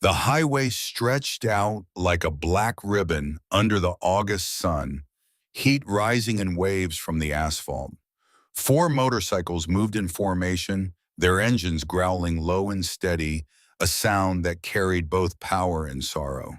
The highway stretched out like a black ribbon under the August sun, heat rising in waves from the asphalt. Four motorcycles moved in formation, their engines growling low and steady, a sound that carried both power and sorrow.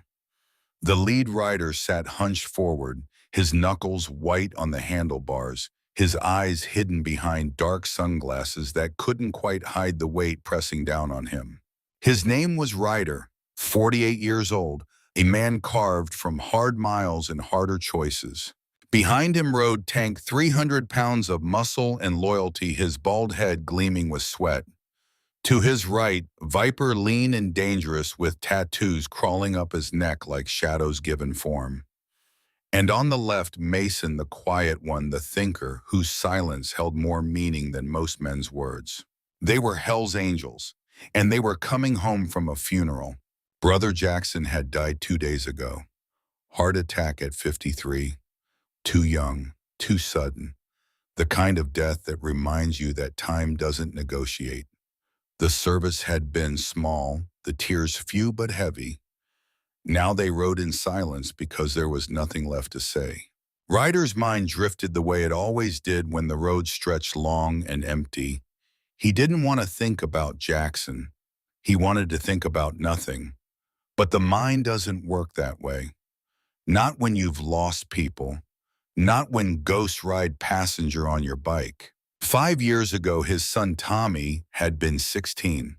The lead rider sat hunched forward, his knuckles white on the handlebars, his eyes hidden behind dark sunglasses that couldn't quite hide the weight pressing down on him. His name was Ryder, 48 years old, a man carved from hard miles and harder choices. Behind him rode Tank, 300 pounds of muscle and loyalty, his bald head gleaming with sweat. To his right, Viper, lean and dangerous, with tattoos crawling up his neck like shadows given form. And on the left, Mason, the quiet one, the thinker, whose silence held more meaning than most men's words. They were Hell's Angels, and they were coming home from a funeral. Brother Jackson had died 2 days ago. Heart attack at 53. Too young, too sudden. The kind of death that reminds you that time doesn't negotiate. The service had been small, the tears few but heavy. Now they rode in silence because there was nothing left to say. Ryder's mind drifted the way it always did when the road stretched long and empty. He didn't want to think about Jackson. He wanted to think about nothing. But the mind doesn't work that way. Not when you've lost people. Not when ghosts ride passenger on your bike. 5 years ago, his son Tommy had been 16.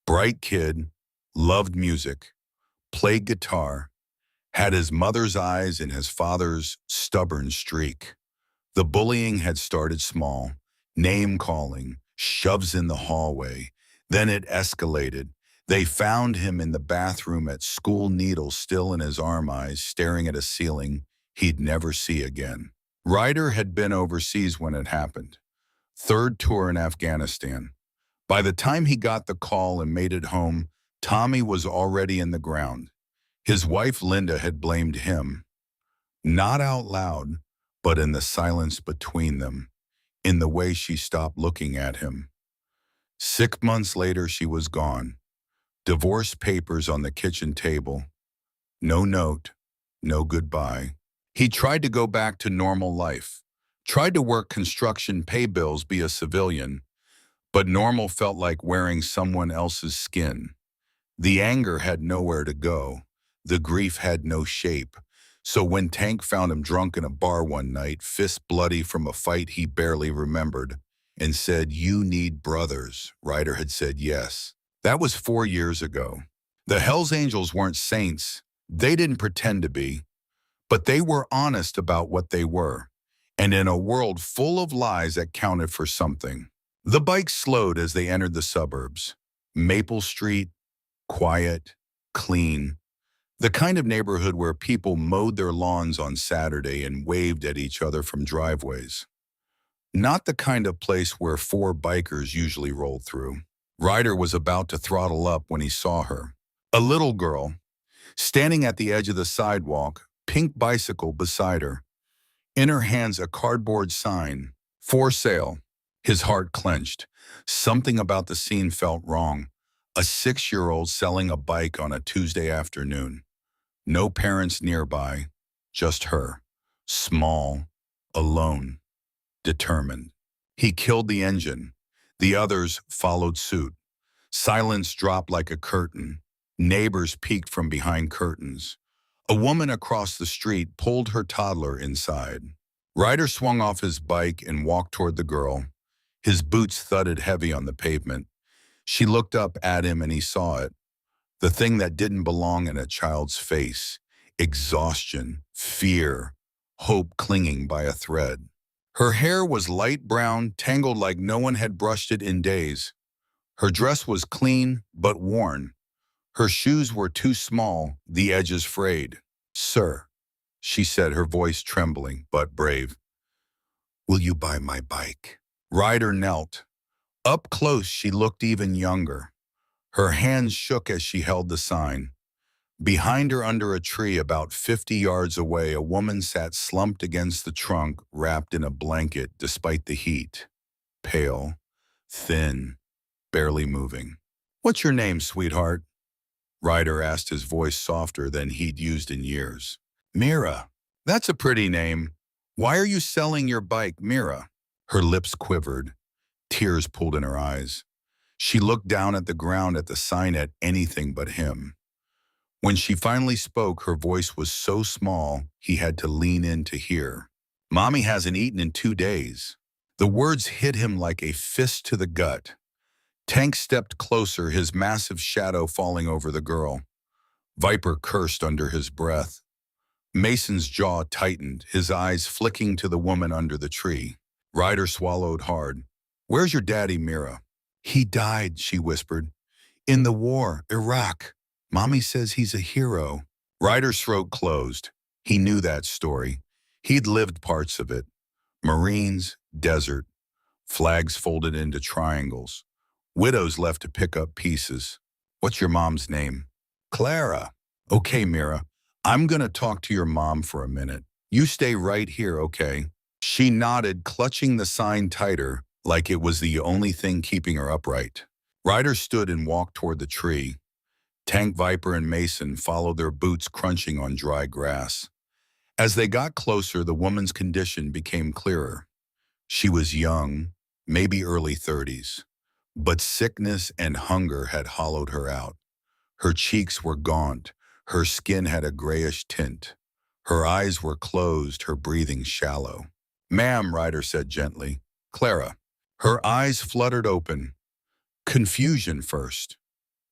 Bright kid, loved music, played guitar, had his mother's eyes and his father's stubborn streak. The bullying had started small, name-calling, shoves in the hallway. Then it escalated. They found him in the bathroom at school, needle still in his arm, eyes staring at a ceiling he'd never see again. Ryder had been overseas when it happened. Third tour in Afghanistan. By the time he got the call and made it home, Tommy was already in the ground. His wife Linda had blamed him. Not out loud, but in the silence between them, in the way she stopped looking at him. 6 months later, she was gone. Divorce papers on the kitchen table. No note, no goodbye. He tried to go back to normal life. Tried to work construction, pay bills, be a civilian. But normal felt like wearing someone else's skin. The anger had nowhere to go. The grief had no shape. So when Tank found him drunk in a bar one night, fist bloody from a fight he barely remembered, and said, "You need brothers," Ryder had said yes. That was 4 years ago. The Hells Angels weren't saints. They didn't pretend to be. But they were honest about what they were. And in a world full of lies, that counted for something. The bike slowed as they entered the suburbs. Maple Street, quiet, clean. The kind of neighborhood where people mowed their lawns on Saturday and waved at each other from driveways. Not the kind of place where 4 bikers usually rolled through. Ryder was about to throttle up when he saw her. A little girl, standing at the edge of the sidewalk, pink bicycle beside her. In her hands, a cardboard sign, "For sale." His heart clenched. Something about the scene felt wrong. A 6-year-old selling a bike on a Tuesday afternoon. No parents nearby, just her. Small, alone, determined. He killed the engine. The others followed suit. Silence dropped like a curtain. Neighbors peeked from behind curtains. A woman across the street pulled her toddler inside. Ryder swung off his bike and walked toward the girl. His boots thudded heavy on the pavement. She looked up at him and he saw it. The thing that didn't belong in a child's face. Exhaustion, fear, hope clinging by a thread. Her hair was light brown, tangled like no one had brushed it in days. Her dress was clean but worn. Her shoes were too small, the edges frayed. "Sir," she said, her voice trembling but brave, "will you buy my bike?" Ryder knelt. Up close, she looked even younger. Her hands shook as she held the sign. Behind her, under a tree about 50 yards away, a woman sat slumped against the trunk, wrapped in a blanket despite the heat. Pale, thin, barely moving. "What's your name, sweetheart?" Ryder asked, his voice softer than he'd used in years. Mira, that's a pretty name. Why are you selling your bike, Mira? Her lips quivered. Tears pulled in her eyes. She looked down at the ground at the sign at anything but him. When she finally spoke, her voice was so small he had to lean in to hear. Mommy hasn't eaten in 2 days. The words hit him like a fist to the gut. Tank stepped closer, his massive shadow falling over the girl. Viper cursed under his breath. Mason's jaw tightened, his eyes flicking to the woman under the tree. Ryder swallowed hard. Where's your daddy, Mira? He died, she whispered. In the war, Iraq. Mommy says he's a hero. Ryder's throat closed. He knew that story. He'd lived parts of it. Marines, desert, flags folded into triangles. Widows left to pick up pieces. What's your mom's name? Clara. Okay, Mira. I'm gonna talk to your mom for a minute. You stay right here, okay? She nodded, clutching the sign tighter, like it was the only thing keeping her upright. Ryder stood and walked toward the tree. Tank, Viper, and Mason followed, their boots crunching on dry grass. As they got closer, the woman's condition became clearer. She was young, maybe early 30s, but sickness and hunger had hollowed her out. Her cheeks were gaunt, her skin had a grayish tint. Her eyes were closed, her breathing shallow. Ma'am, Ryder said gently. Clara. Her eyes fluttered open. Confusion first,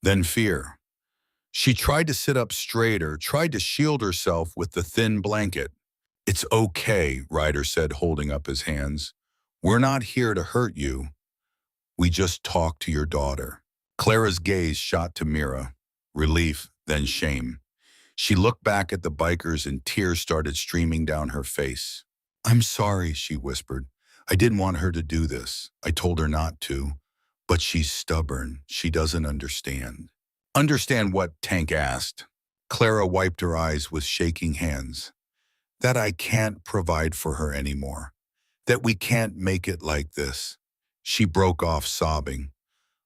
then fear. She tried to sit up straighter, tried to shield herself with the thin blanket. It's okay, Ryder said, holding up his hands. We're not here to hurt you. We just talked to your daughter. Clara's gaze shot to Mira, relief, then shame. She looked back at the bikers and tears started streaming down her face. I'm sorry, she whispered. I didn't want her to do this. I told her not to. But she's stubborn. She doesn't understand. Understand what? Tank asked. Clara wiped her eyes with shaking hands. That I can't provide for her anymore. That we can't make it like this. She broke off, sobbing.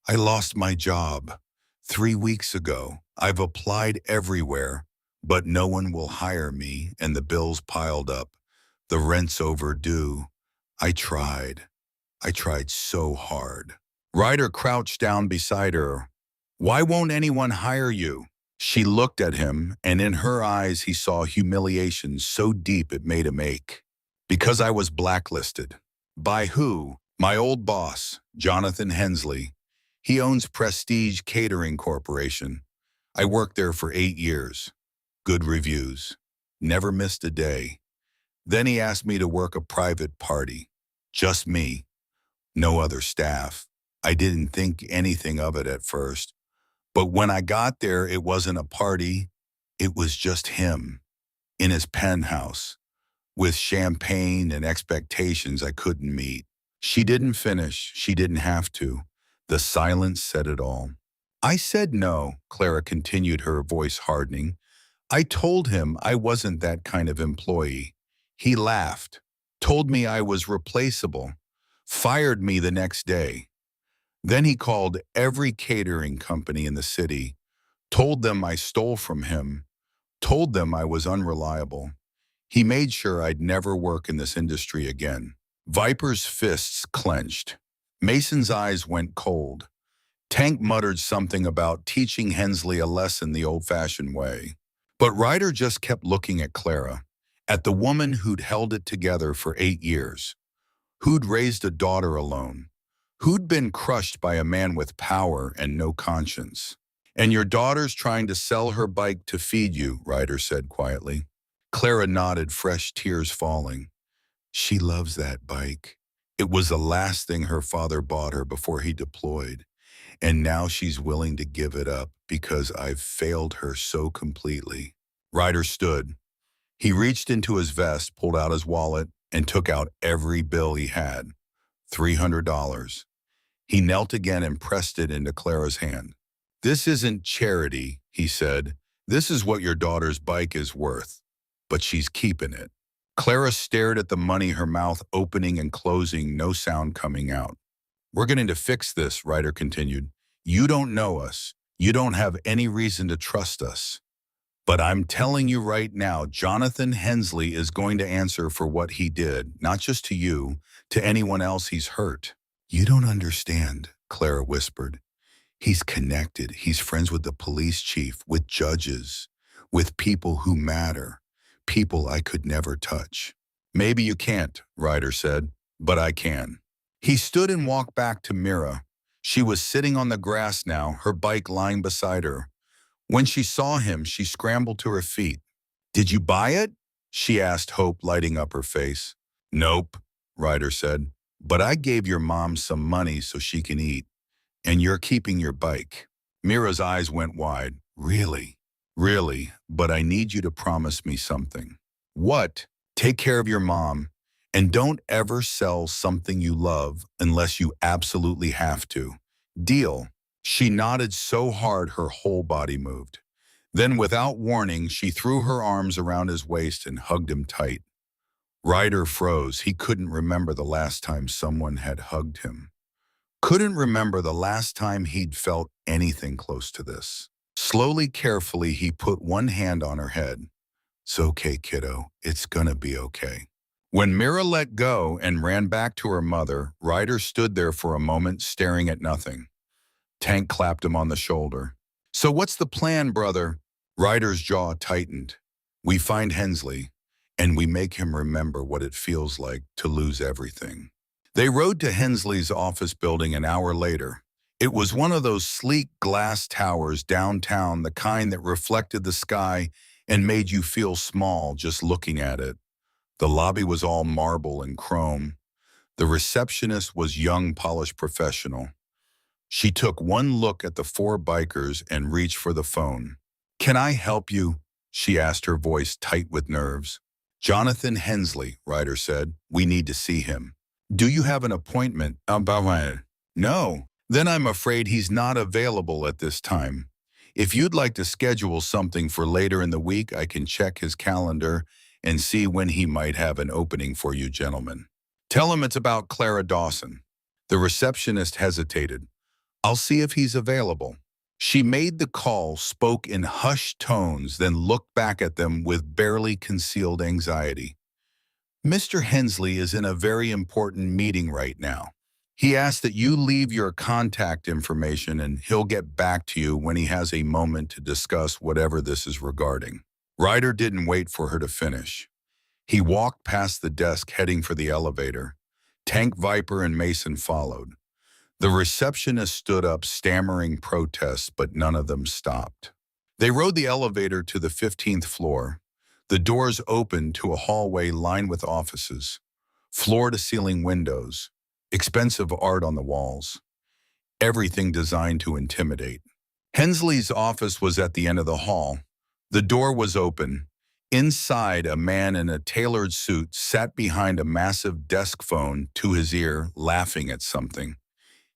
I lost my job 3 weeks ago. I've applied everywhere, but no one will hire me, and the bills piled up. The rent's overdue. I tried so hard. Ryder crouched down beside her. Why won't anyone hire you? She looked at him, and in her eyes he saw humiliation so deep it made him ache. Because I was blacklisted. By who? My old boss, Jonathan Hensley. He owns Prestige Catering Corporation. I worked there for 8 years. Good reviews. Never missed a day. Then he asked me to work a private party. Just me. No other staff. I didn't think anything of it at first. But when I got there, it wasn't a party. It was just him, in his penthouse, with champagne and expectations I couldn't meet. She didn't finish. She didn't have to. The silence said it all. I said no, Clara continued, her voice hardening. I told him I wasn't that kind of employee. He laughed, told me I was replaceable, fired me the next day. Then he called every catering company in the city, told them I stole from him, told them I was unreliable. He made sure I'd never work in this industry again. Viper's fists clenched. Mason's eyes went cold. Tank muttered something about teaching Hensley a lesson the old-fashioned way. But Ryder just kept looking at Clara, at the woman who'd held it together for 8 years, who'd raised a daughter alone, who'd been crushed by a man with power and no conscience. And your daughter's trying to sell her bike to feed you, Ryder said quietly. Clara nodded, fresh tears falling. She loves that bike. It was the last thing her father bought her before he deployed. And now she's willing to give it up because I've failed her so completely. Ryder stood. He reached into his vest, pulled out his wallet, and took out every bill he had. $300. He knelt again and pressed it into Clara's hand. This isn't charity, he said. This is what your daughter's bike is worth. But she's keeping it. Clara stared at the money, her mouth opening and closing, no sound coming out. We're going to fix this, Ryder continued. You don't know us. You don't have any reason to trust us. But I'm telling you right now, Jonathan Hensley is going to answer for what he did, not just to you, to anyone else he's hurt. You don't understand, Clara whispered. He's connected. He's friends with the police chief, with judges, with people who matter, people I could never touch. Maybe you can't, Ryder said, but I can. He stood and walked back to Mira. She was sitting on the grass now, her bike lying beside her. When she saw him, she scrambled to her feet. Did you buy it? She asked, hope lighting up her face. Nope, Ryder said, but I gave your mom some money so she can eat. And you're keeping your bike. Mira's eyes went wide. Really? Really, but I need you to promise me something. What? Take care of your mom, and don't ever sell something you love unless you absolutely have to. Deal. She nodded so hard her whole body moved. Then, without warning, she threw her arms around his waist and hugged him tight. Ryder froze. He couldn't remember the last time someone had hugged him. Couldn't remember the last time he'd felt anything close to this. Slowly, carefully, he put one hand on her head. It's okay, kiddo. It's gonna be okay. When Mira let go and ran back to her mother, Ryder stood there for a moment staring at nothing. Tank clapped him on the shoulder. So what's the plan, brother? Ryder's jaw tightened. We find Hensley, and we make him remember what it feels like to lose everything. They rode to Hensley's office building an hour later. It was one of those sleek glass towers downtown, the kind that reflected the sky and made you feel small just looking at it. The lobby was all marble and chrome. The receptionist was young, polished professional. She took one look at the four bikers and reached for the phone. Can I help you? She asked, her voice tight with nerves. Jonathan Hensley, Ryder said. We need to see him. Do you have an appointment? No. Then I'm afraid he's not available at this time. If you'd like to schedule something for later in the week, I can check his calendar and see when he might have an opening for you gentlemen. Tell him it's about Clara Dawson. The receptionist hesitated. I'll see if he's available. She made the call, spoke in hushed tones, then looked back at them with barely concealed anxiety. Mr. Hensley is in a very important meeting right now. He asked that you leave your contact information and he'll get back to you when he has a moment to discuss whatever this is regarding. Ryder didn't wait for her to finish. He walked past the desk heading for the elevator. Tank, Viper, and Mason followed. The receptionist stood up, stammering protests, but none of them stopped. They rode the elevator to the 15th floor. The doors opened to a hallway lined with offices, floor-to-ceiling windows, expensive art on the walls, everything designed to intimidate. Hensley's office was at the end of the hall. The door was open. Inside, a man in a tailored suit sat behind a massive desk phone to his ear, laughing at something.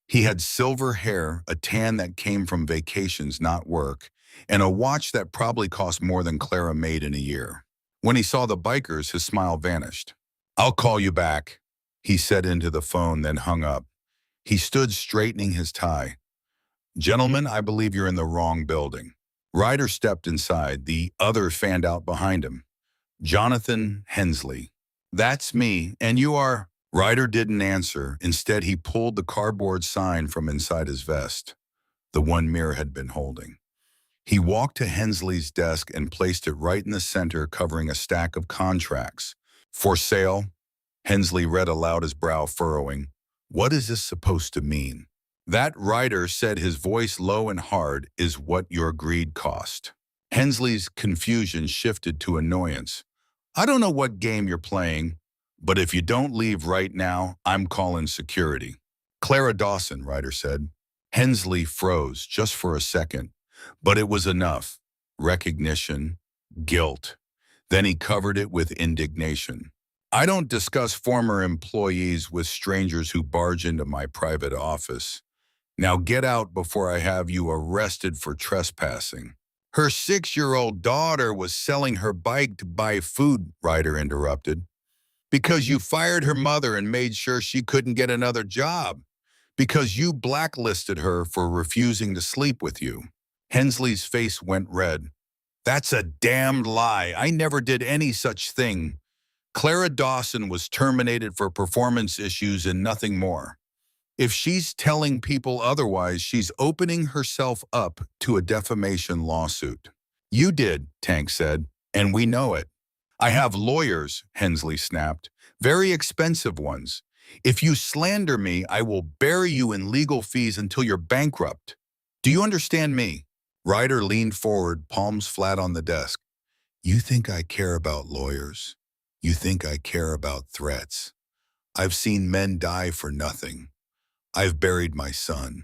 He had silver hair, a tan that came from vacations, not work, and a watch that probably cost more than Clara made in a year. When he saw the bikers, his smile vanished. I'll call you back, he said into the phone, then hung up. He stood straightening his tie. Gentlemen, I believe you're in the wrong building. Ryder stepped inside. The other fanned out behind him. Jonathan Hensley. That's me, and you are... Ryder didn't answer. Instead, he pulled the cardboard sign from inside his vest, the one Mira had been holding. He walked to Hensley's desk and placed it right in the center, covering a stack of contracts. For sale? Hensley read aloud, his brow furrowing. What is this supposed to mean? That, Ryder said, his voice low and hard, is what your greed cost. Hensley's confusion shifted to annoyance. I don't know what game you're playing, but if you don't leave right now, I'm calling security. Clara Dawson, Ryder said. Hensley froze just for a second, but it was enough. Recognition, guilt. Then he covered it with indignation. I don't discuss former employees with strangers who barge into my private office. Now get out before I have you arrested for trespassing. Her 6-year-old daughter was selling her bike to buy food, Ryder interrupted. Because you fired her mother and made sure she couldn't get another job. Because you blacklisted her for refusing to sleep with you. Hensley's face went red. That's a damned lie. I never did any such thing. Clara Dawson was terminated for performance issues and nothing more. If she's telling people otherwise, she's opening herself up to a defamation lawsuit. You did, Tank said, and we know it. I have lawyers, Hensley snapped, very expensive ones. If you slander me, I will bury you in legal fees until you're bankrupt. Do you understand me? Ryder leaned forward, palms flat on the desk. You think I care about lawyers? You think I care about threats? I've seen men die for nothing. I've buried my son.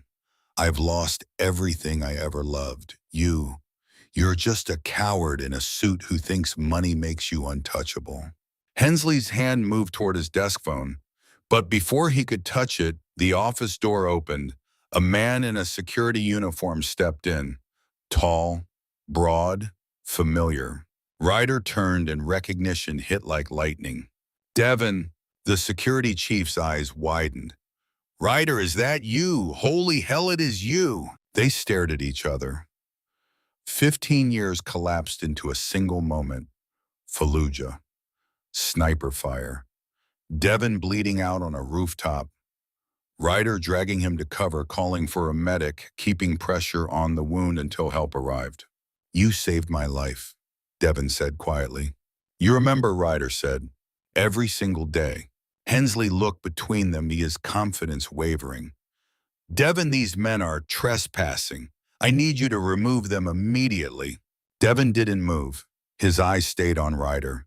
I've lost everything I ever loved. You're just a coward in a suit who thinks money makes you untouchable. Hensley's hand moved toward his desk phone, but before he could touch it, the office door opened. A man in a security uniform stepped in. Tall, broad, familiar. Ryder turned and recognition hit like lightning. Devin, the security chief's eyes widened. Ryder, is that you? Holy hell, it is you. They stared at each other. 15 years collapsed into a single moment. Fallujah. Sniper fire. Devin bleeding out on a rooftop. Ryder dragging him to cover, calling for a medic, keeping pressure on the wound until help arrived. You saved my life, Devin said quietly. You remember, Ryder said. Every single day. Hensley looked between them, his confidence wavering. Devin, these men are trespassing. I need you to remove them immediately. Devin didn't move. His eyes stayed on Ryder.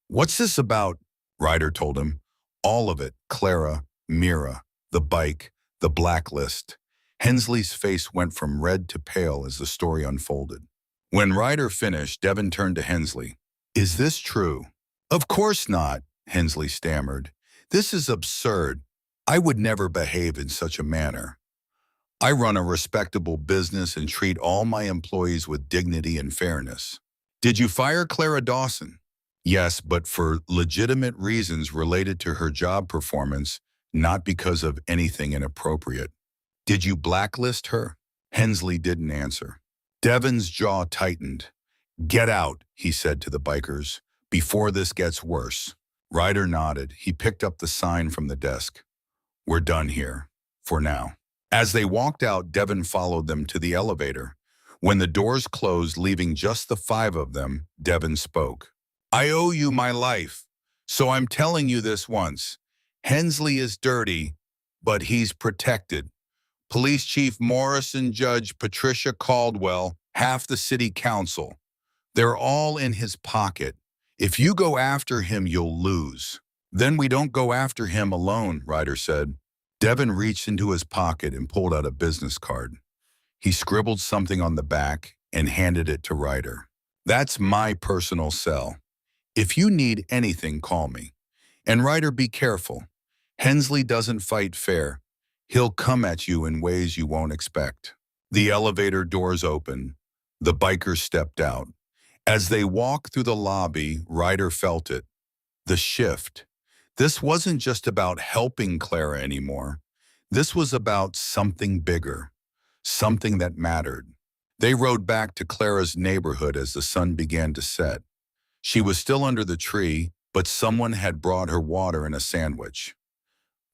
What's this about? Ryder told him. All of it. Clara, Mira, the bike, the blacklist. Hensley's face went from red to pale as the story unfolded. When Ryder finished, Devin turned to Hensley. Is this true? Of course not, Hensley stammered. This is absurd. I would never behave in such a manner. I run a respectable business and treat all my employees with dignity and fairness. Did you fire Clara Dawson? Yes, but for legitimate reasons related to her job performance, not because of anything inappropriate. Did you blacklist her? Hensley didn't answer. Devin's jaw tightened. Get out, he said to the bikers, before this gets worse. Ryder nodded. He picked up the sign from the desk. We're done here, for now. As they walked out, Devin followed them to the elevator. When the doors closed, leaving just the five of them, Devin spoke. I owe you my life, so I'm telling you this once. Hensley is dirty, but he's protected. Police Chief Morris and Judge Patricia Caldwell, half the city council. They're all in his pocket. If you go after him, you'll lose. Then we don't go after him alone, Ryder said. Devin reached into his pocket and pulled out a business card. He scribbled something on the back and handed it to Ryder. That's my personal cell. If you need anything, call me. And Ryder, be careful. Hensley doesn't fight fair. He'll come at you in ways you won't expect. The elevator doors opened. The bikers stepped out. As they walked through the lobby, Ryder felt it. The shift. This wasn't just about helping Clara anymore. This was about something bigger, something that mattered. They rode back to Clara's neighborhood as the sun began to set. She was still under the tree, but someone had brought her water and a sandwich.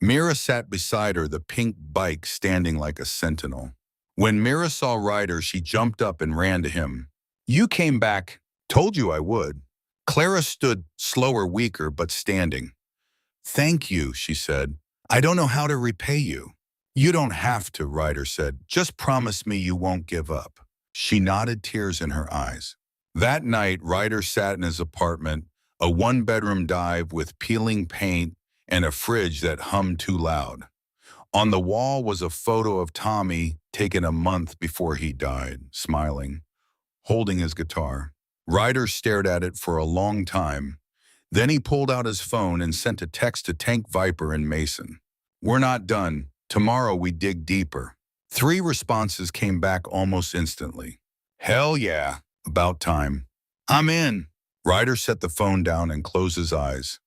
Mira sat beside her, the pink bike standing like a sentinel. When Mira saw Ryder, she jumped up and ran to him. You came back. Told you I would. Clara stood slower, weaker, but standing. Thank you, she said. I don't know how to repay you. You don't have to, Ryder said. Just promise me you won't give up. She nodded, tears in her eyes. That night, Ryder sat in his apartment, a one-bedroom dive with peeling paint and a fridge that hummed too loud. On the wall was a photo of Tommy taken a month before he died, smiling, holding his guitar. Ryder stared at it for a long time. Then he pulled out his phone and sent a text to Tank, Viper, and Mason. We're not done. Tomorrow we dig deeper. 3 responses came back almost instantly. Hell yeah, about time. I'm in. Ryder set the phone down and closed his eyes.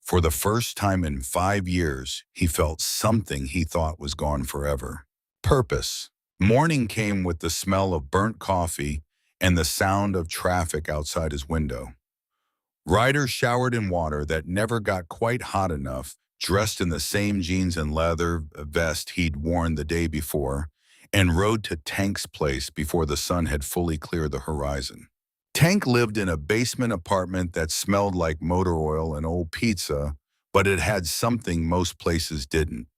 For the first time in 5 years, he felt something he thought was gone forever. Purpose. Morning came with the smell of burnt coffee and the sound of traffic outside his window. Ryder showered in water that never got quite hot enough, dressed in the same jeans and leather vest he'd worn the day before, and rode to Tank's place before the sun had fully cleared the horizon. Tank lived in a basement apartment that smelled like motor oil and old pizza, but it had something most places didn't: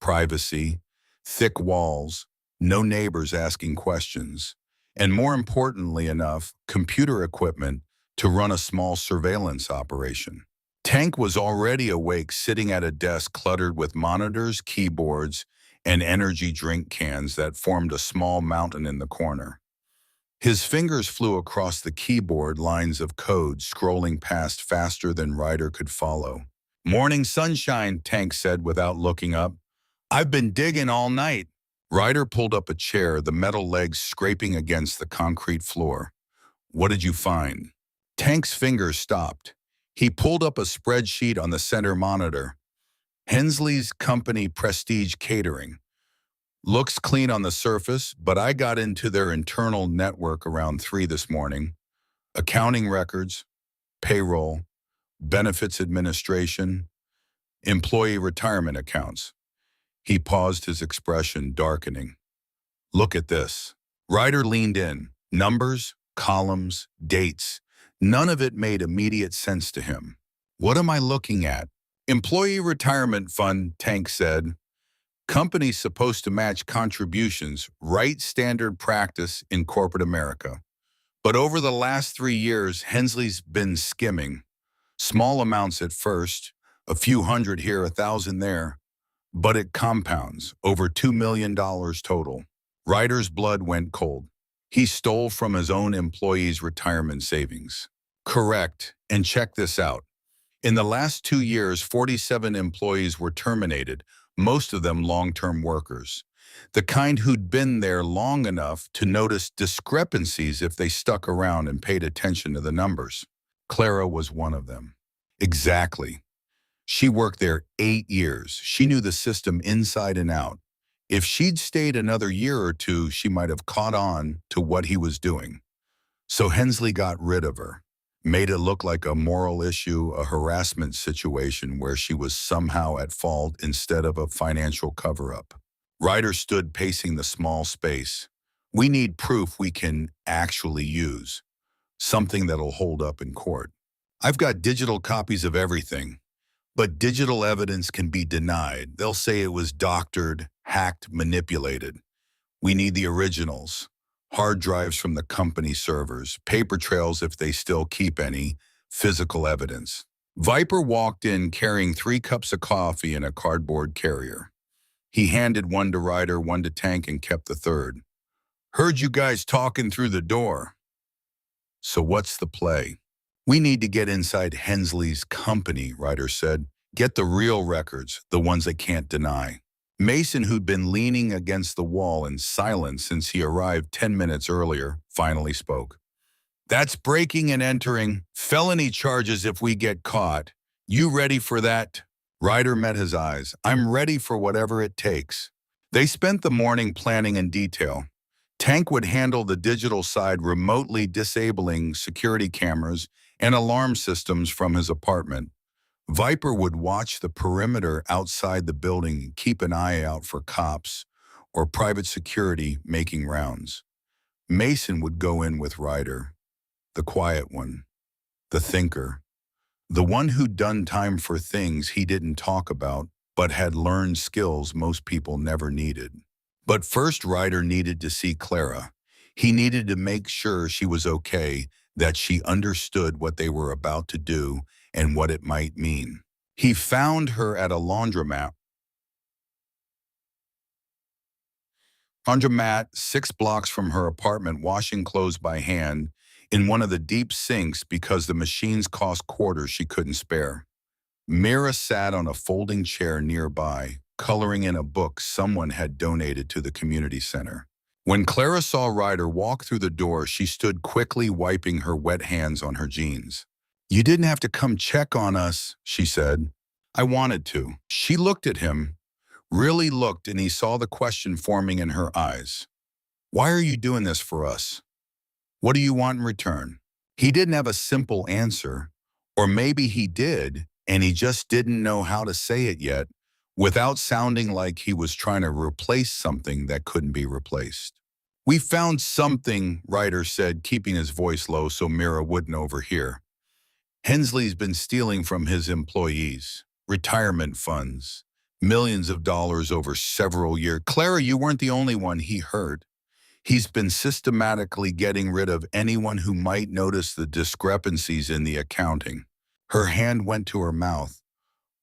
privacy, thick walls, no neighbors asking questions, and more importantly enough, computer equipment to run a small surveillance operation. Tank was already awake, sitting at a desk cluttered with monitors, keyboards, and energy drink cans that formed a small mountain in the corner. His fingers flew across the keyboard, lines of code scrolling past faster than Ryder could follow. "Morning sunshine," Tank said without looking up. "I've been digging all night." Ryder pulled up a chair, the metal legs scraping against the concrete floor. "What did you find?" Tank's fingers stopped. He pulled up a spreadsheet on the center monitor. "Hensley's company, Prestige Catering. Looks clean on the surface, but I got into their internal network around 3 this morning. Accounting records, payroll, benefits administration, employee retirement accounts." He paused, his expression darkening. "Look at this." Ryder leaned in. Numbers, columns, dates. None of it made immediate sense to him. "What am I looking at?" "Employee retirement fund," Tank said. "Company's supposed to match contributions, right? Standard practice in corporate America. But over the last 3 years, Hensley's been skimming. Small amounts at first, a few hundred here, 1,000 there. But it compounds, over $2 million total." Ryder's blood went cold. He stole from his own employees' retirement savings. "Correct, and check this out. In the last 2 years, 47 employees were terminated, most of them long-term workers. The kind who'd been there long enough to notice discrepancies if they stuck around and paid attention to the numbers. Clara was one of them." "Exactly. She worked there 8 years. She knew the system inside and out. If she'd stayed another year or two, she might have caught on to what he was doing. So Hensley got rid of her, made it look like a moral issue, a harassment situation where she was somehow at fault instead of a financial cover-up." Ryder stood pacing the small space. "We need proof we can actually use, something that'll hold up in court. I've got digital copies of everything. But digital evidence can be denied. They'll say it was doctored, hacked, manipulated. We need the originals. Hard drives from the company servers, paper trails if they still keep any, physical evidence." Viper walked in carrying 3 cups of coffee in a cardboard carrier. He handed one to Ryder, one to Tank, and kept the third. "Heard you guys talking through the door." "So what's the play?" "We need to get inside Hensley's company," Ryder said. "Get the real records, the ones they can't deny." Mason, who'd been leaning against the wall in silence since he arrived 10 minutes earlier, finally spoke. "That's breaking and entering. Felony charges if we get caught. You ready for that?" Ryder met his eyes. "I'm ready for whatever it takes." They spent the morning planning in detail. Tank would handle the digital side, remotely disabling security cameras and alarm systems from his apartment. Viper would watch the perimeter outside the building and keep an eye out for cops or private security making rounds. Mason would go in with Ryder, the quiet one, the thinker, the one who'd done time for things he didn't talk about but had learned skills most people never needed. But first, Ryder needed to see Clara. He needed to make sure she was okay, that she understood what they were about to do and what it might mean. He found her at a laundromat 6 blocks from her apartment, washing clothes by hand in one of the deep sinks because the machines cost quarters she couldn't spare. Mira sat on a folding chair nearby, coloring in a book someone had donated to the community center. When Clara saw Ryder walk through the door, she stood quickly, wiping her wet hands on her jeans. "You didn't have to come check on us," she said. "I wanted to." She looked at him, really looked, and he saw the question forming in her eyes. Why are you doing this for us? What do you want in return? He didn't have a simple answer, or maybe he did, and he just didn't know how to say it yet without sounding like he was trying to replace something that couldn't be replaced. We found something, Ryder said, keeping his voice low so Mira wouldn't overhear. Hensley's been stealing from his employees, retirement funds, millions of dollars over several years. Clara, you weren't the only one he heard. He's been systematically getting rid of anyone who might notice the discrepancies in the accounting. Her hand went to her mouth.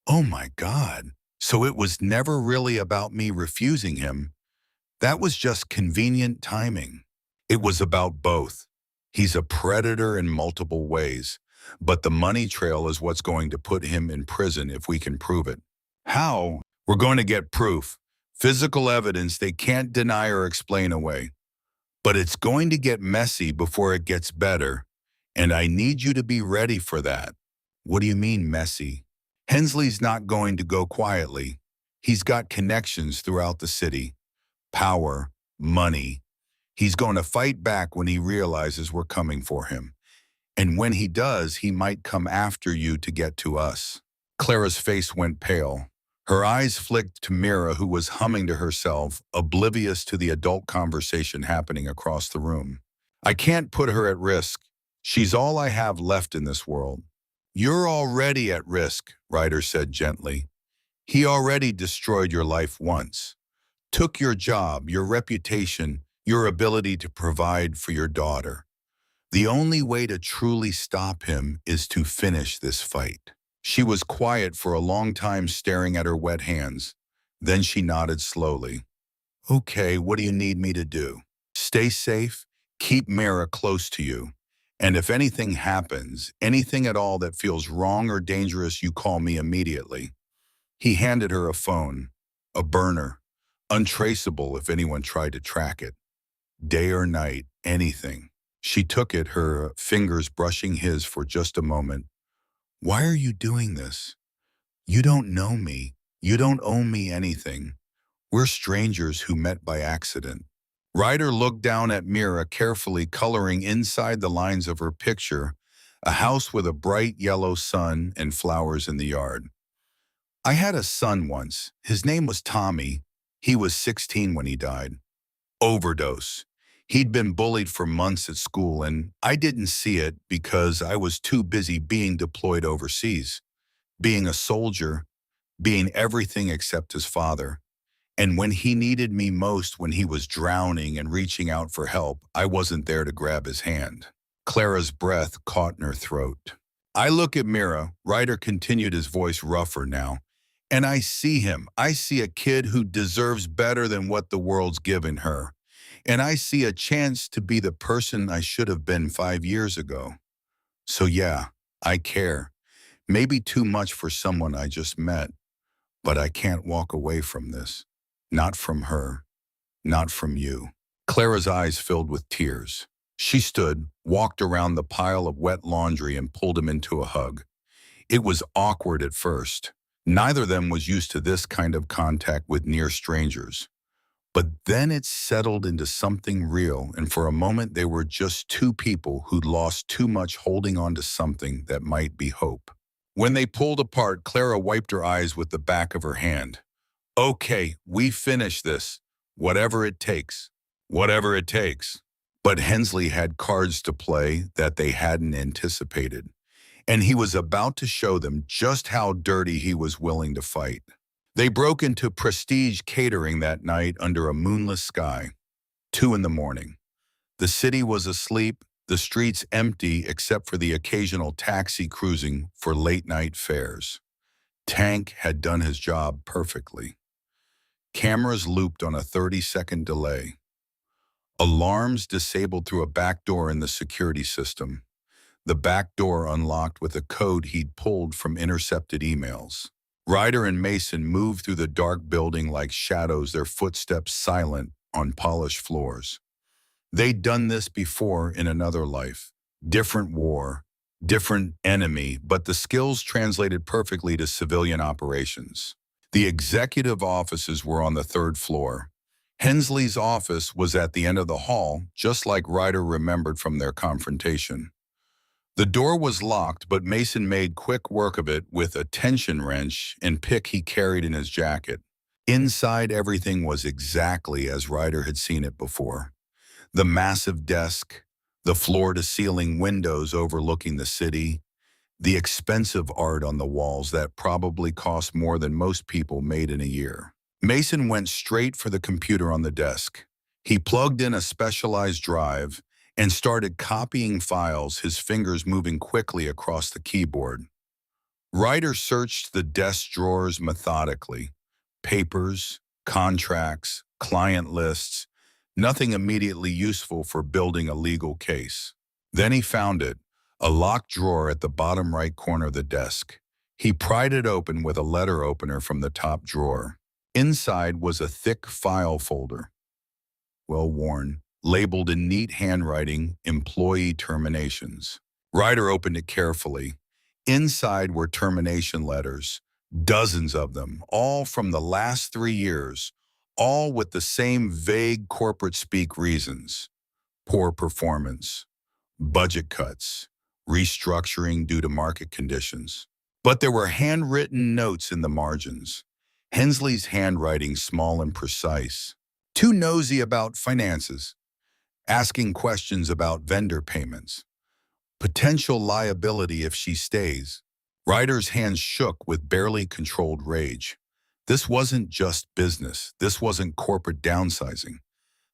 Oh my God. So it was never really about me refusing him. That was just convenient timing. It was about both. He's a predator in multiple ways, but the money trail is what's going to put him in prison if we can prove it. How? We're going to get proof. Physical evidence they can't deny or explain away. But it's going to get messy before it gets better, and I need you to be ready for that. What do you mean, messy? Hensley's not going to go quietly. He's got connections throughout the city. Power, money. He's going to fight back when he realizes we're coming for him. And when he does, he might come after you to get to us. Clara's face went pale. Her eyes flicked to Mira, who was humming to herself, oblivious to the adult conversation happening across the room. I can't put her at risk. She's all I have left in this world. You're already at risk, Ryder said gently. He already destroyed your life once. Took your job, your reputation, your ability to provide for your daughter. The only way to truly stop him is to finish this fight. She was quiet for a long time, staring at her wet hands. Then she nodded slowly. Okay, what do you need me to do? Stay safe, keep Mira close to you. And if anything happens, anything at all that feels wrong or dangerous, you call me immediately. He handed her a phone, a burner, untraceable if anyone tried to track it. Day or night, anything. She took it, her fingers brushing his for just a moment. Why are you doing this? You don't know me. You don't owe me anything. We're strangers who met by accident. Ryder looked down at Mira, carefully coloring inside the lines of her picture, a house with a bright yellow sun and flowers in the yard. I had a son once. His name was Tommy. He was 16 when he died. Overdose. He'd been bullied for months at school, and I didn't see it because I was too busy being deployed overseas, being a soldier, being everything except his father. And when he needed me most, when he was drowning and reaching out for help, I wasn't there to grab his hand. Clara's breath caught in her throat. I look at Mira, Ryder continued, his voice rougher now, and I see him. I see a kid who deserves better than what the world's given her. And I see a chance to be the person I should have been 5 years ago. So yeah, I care. Maybe too much for someone I just met. But I can't walk away from this. Not from her. Not from you. Clara's eyes filled with tears. She stood, walked around the pile of wet laundry and pulled him into a hug. It was awkward at first. Neither of them was used to this kind of contact with near strangers. But then it settled into something real, and for a moment they were just two people who'd lost too much holding on to something that might be hope. When they pulled apart, Clara wiped her eyes with the back of her hand. Okay, we finish this. Whatever it takes. Whatever it takes. But Hensley had cards to play that they hadn't anticipated, and he was about to show them just how dirty he was willing to fight. They broke into Prestige Catering that night under a moonless sky. 2 in the morning. The city was asleep, the streets empty except for the occasional taxi cruising for late-night fares. Tank had done his job perfectly. Cameras looped on a 30-second delay. Alarms disabled through a back door in the security system. The back door unlocked with a code he'd pulled from intercepted emails. Ryder and Mason moved through the dark building like shadows, their footsteps silent on polished floors. They'd done this before in another life. Different war, different enemy, but the skills translated perfectly to civilian operations. The executive offices were on the 3rd floor. Hensley's office was at the end of the hall, just like Ryder remembered from their confrontation. The door was locked, but Mason made quick work of it with a tension wrench and pick he carried in his jacket. Inside, everything was exactly as Ryder had seen it before. The massive desk, the floor-to-ceiling windows overlooking the city, the expensive art on the walls that probably cost more than most people made in a year. Mason went straight for the computer on the desk. He plugged in a specialized drive and started copying files, his fingers moving quickly across the keyboard. Ryder searched the desk drawers methodically. Papers, contracts, client lists, nothing immediately useful for building a legal case. Then he found it, a locked drawer at the bottom right corner of the desk. He pried it open with a letter opener from the top drawer. Inside was a thick file folder, well-worn, labeled in neat handwriting, employee terminations. Ryder opened it carefully. Inside were termination letters, dozens of them, all from the last 3 years, all with the same vague corporate speak reasons: poor performance, budget cuts, restructuring due to market conditions. But there were handwritten notes in the margins. Hensley's handwriting small and precise. Too nosy about finances, asking questions about vendor payments, potential liability if she stays. Ryder's hands shook with barely controlled rage. This wasn't just business. This wasn't corporate downsizing.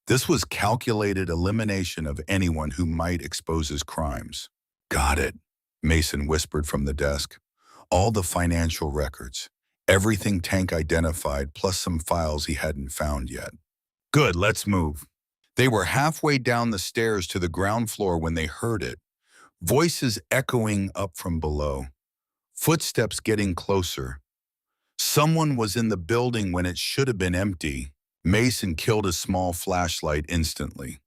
This was calculated elimination of anyone who might expose his crimes. Got it, Mason whispered from the desk. All the financial records, everything Tank identified, plus some files he hadn't found yet. Good, let's move. They were halfway down the stairs to the ground floor when they heard it. Voices echoing up from below. Footsteps getting closer. Someone was in the building when it should have been empty. Mason killed a small flashlight instantly.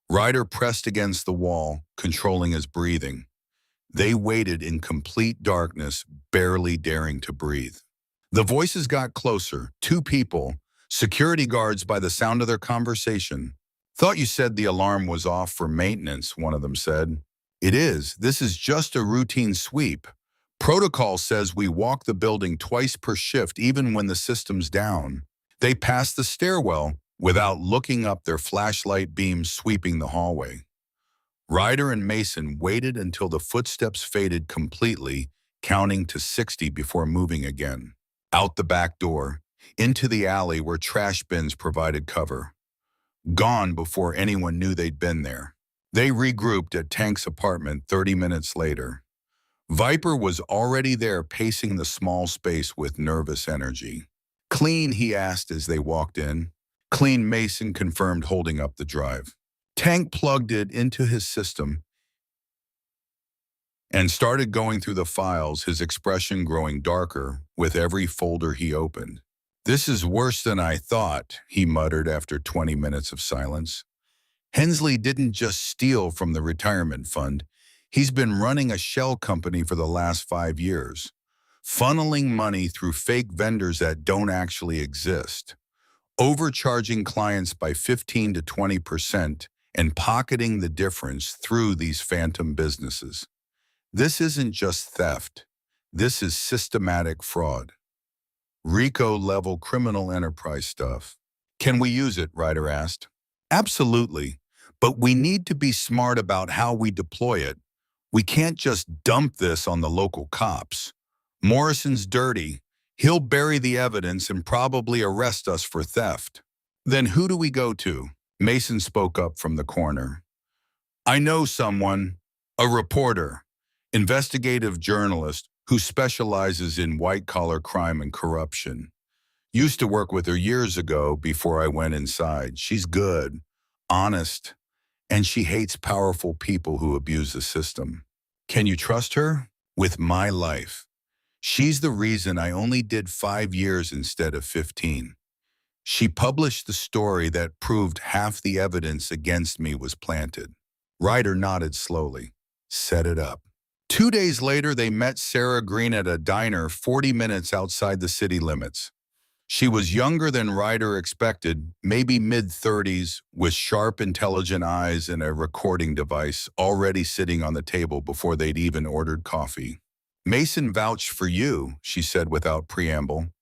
Ryder pressed against the wall, controlling his breathing. They waited in complete darkness, barely daring to breathe. The voices got closer. 2 people, security guards by the sound of their conversation. Thought you said the alarm was off for maintenance, one of them said. It is. This is just a routine sweep. Protocol says we walk the building twice per shift even when the system's down. They passed the stairwell without looking up, their flashlight beams sweeping the hallway. Ryder and Mason waited until the footsteps faded completely, counting to 60 before moving again. Out the back door, into the alley where trash bins provided cover. Gone before anyone knew they'd been there. They regrouped at Tank's apartment 30 minutes later. Viper was already there, pacing the small space with nervous energy. Clean, he asked as they walked in. Clean, Mason confirmed, holding up the drive. Tank plugged it into his system and started going through the files, his expression growing darker with every folder he opened. This is worse than I thought, he muttered after 20 minutes of silence. Hensley didn't just steal from the retirement fund. He's been running a shell company for the last 5 years, funneling money through fake vendors that don't actually exist, overcharging clients by 15 to 20% and pocketing the difference through these phantom businesses. This isn't just theft. This is systematic fraud. RICO-level criminal enterprise stuff. Can we use it? Ryder asked. Absolutely, but we need to be smart about how we deploy it. We can't just dump this on the local cops. Morrison's dirty. He'll bury the evidence and probably arrest us for theft. Then who do we go to? Mason spoke up from the corner. I know someone, a reporter, investigative journalist who specializes in white-collar crime and corruption. Used to work with her years ago before I went inside. She's good, honest, and she hates powerful people who abuse the system. Can you trust her? With my life. She's the reason I only did 5 years instead of 15. She published the story that proved half the evidence against me was planted. Ryder nodded slowly. Set it up. 2 days later, they met Sarah Green at a diner 40 minutes outside the city limits. She was younger than Ryder expected, maybe mid-30s, with sharp, intelligent eyes and a recording device already sitting on the table before they'd even ordered coffee. "Mason vouched for you," she said without preamble.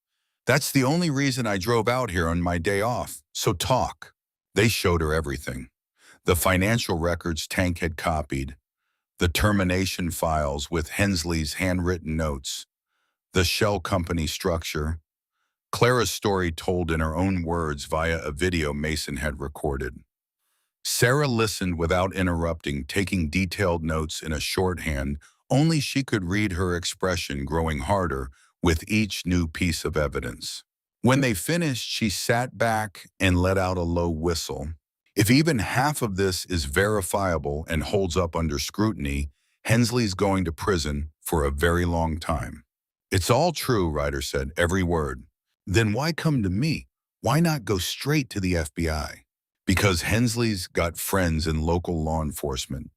"That's the only reason I drove out here on my day off, so talk." They showed her everything. The financial records Tank had copied, the termination files with Hensley's handwritten notes, the shell company structure, Clara's story told in her own words via a video Mason had recorded. Sarah listened without interrupting, taking detailed notes in a shorthand only she could read, her expression growing harder with each new piece of evidence. When they finished, she sat back and let out a low whistle. If even half of this is verifiable and holds up under scrutiny, Hensley's going to prison for a very long time. "It's all true," Ryder said, "every word." "Then why come to me? Why not go straight to the FBI?" "Because Hensley's got friends in local law enforcement.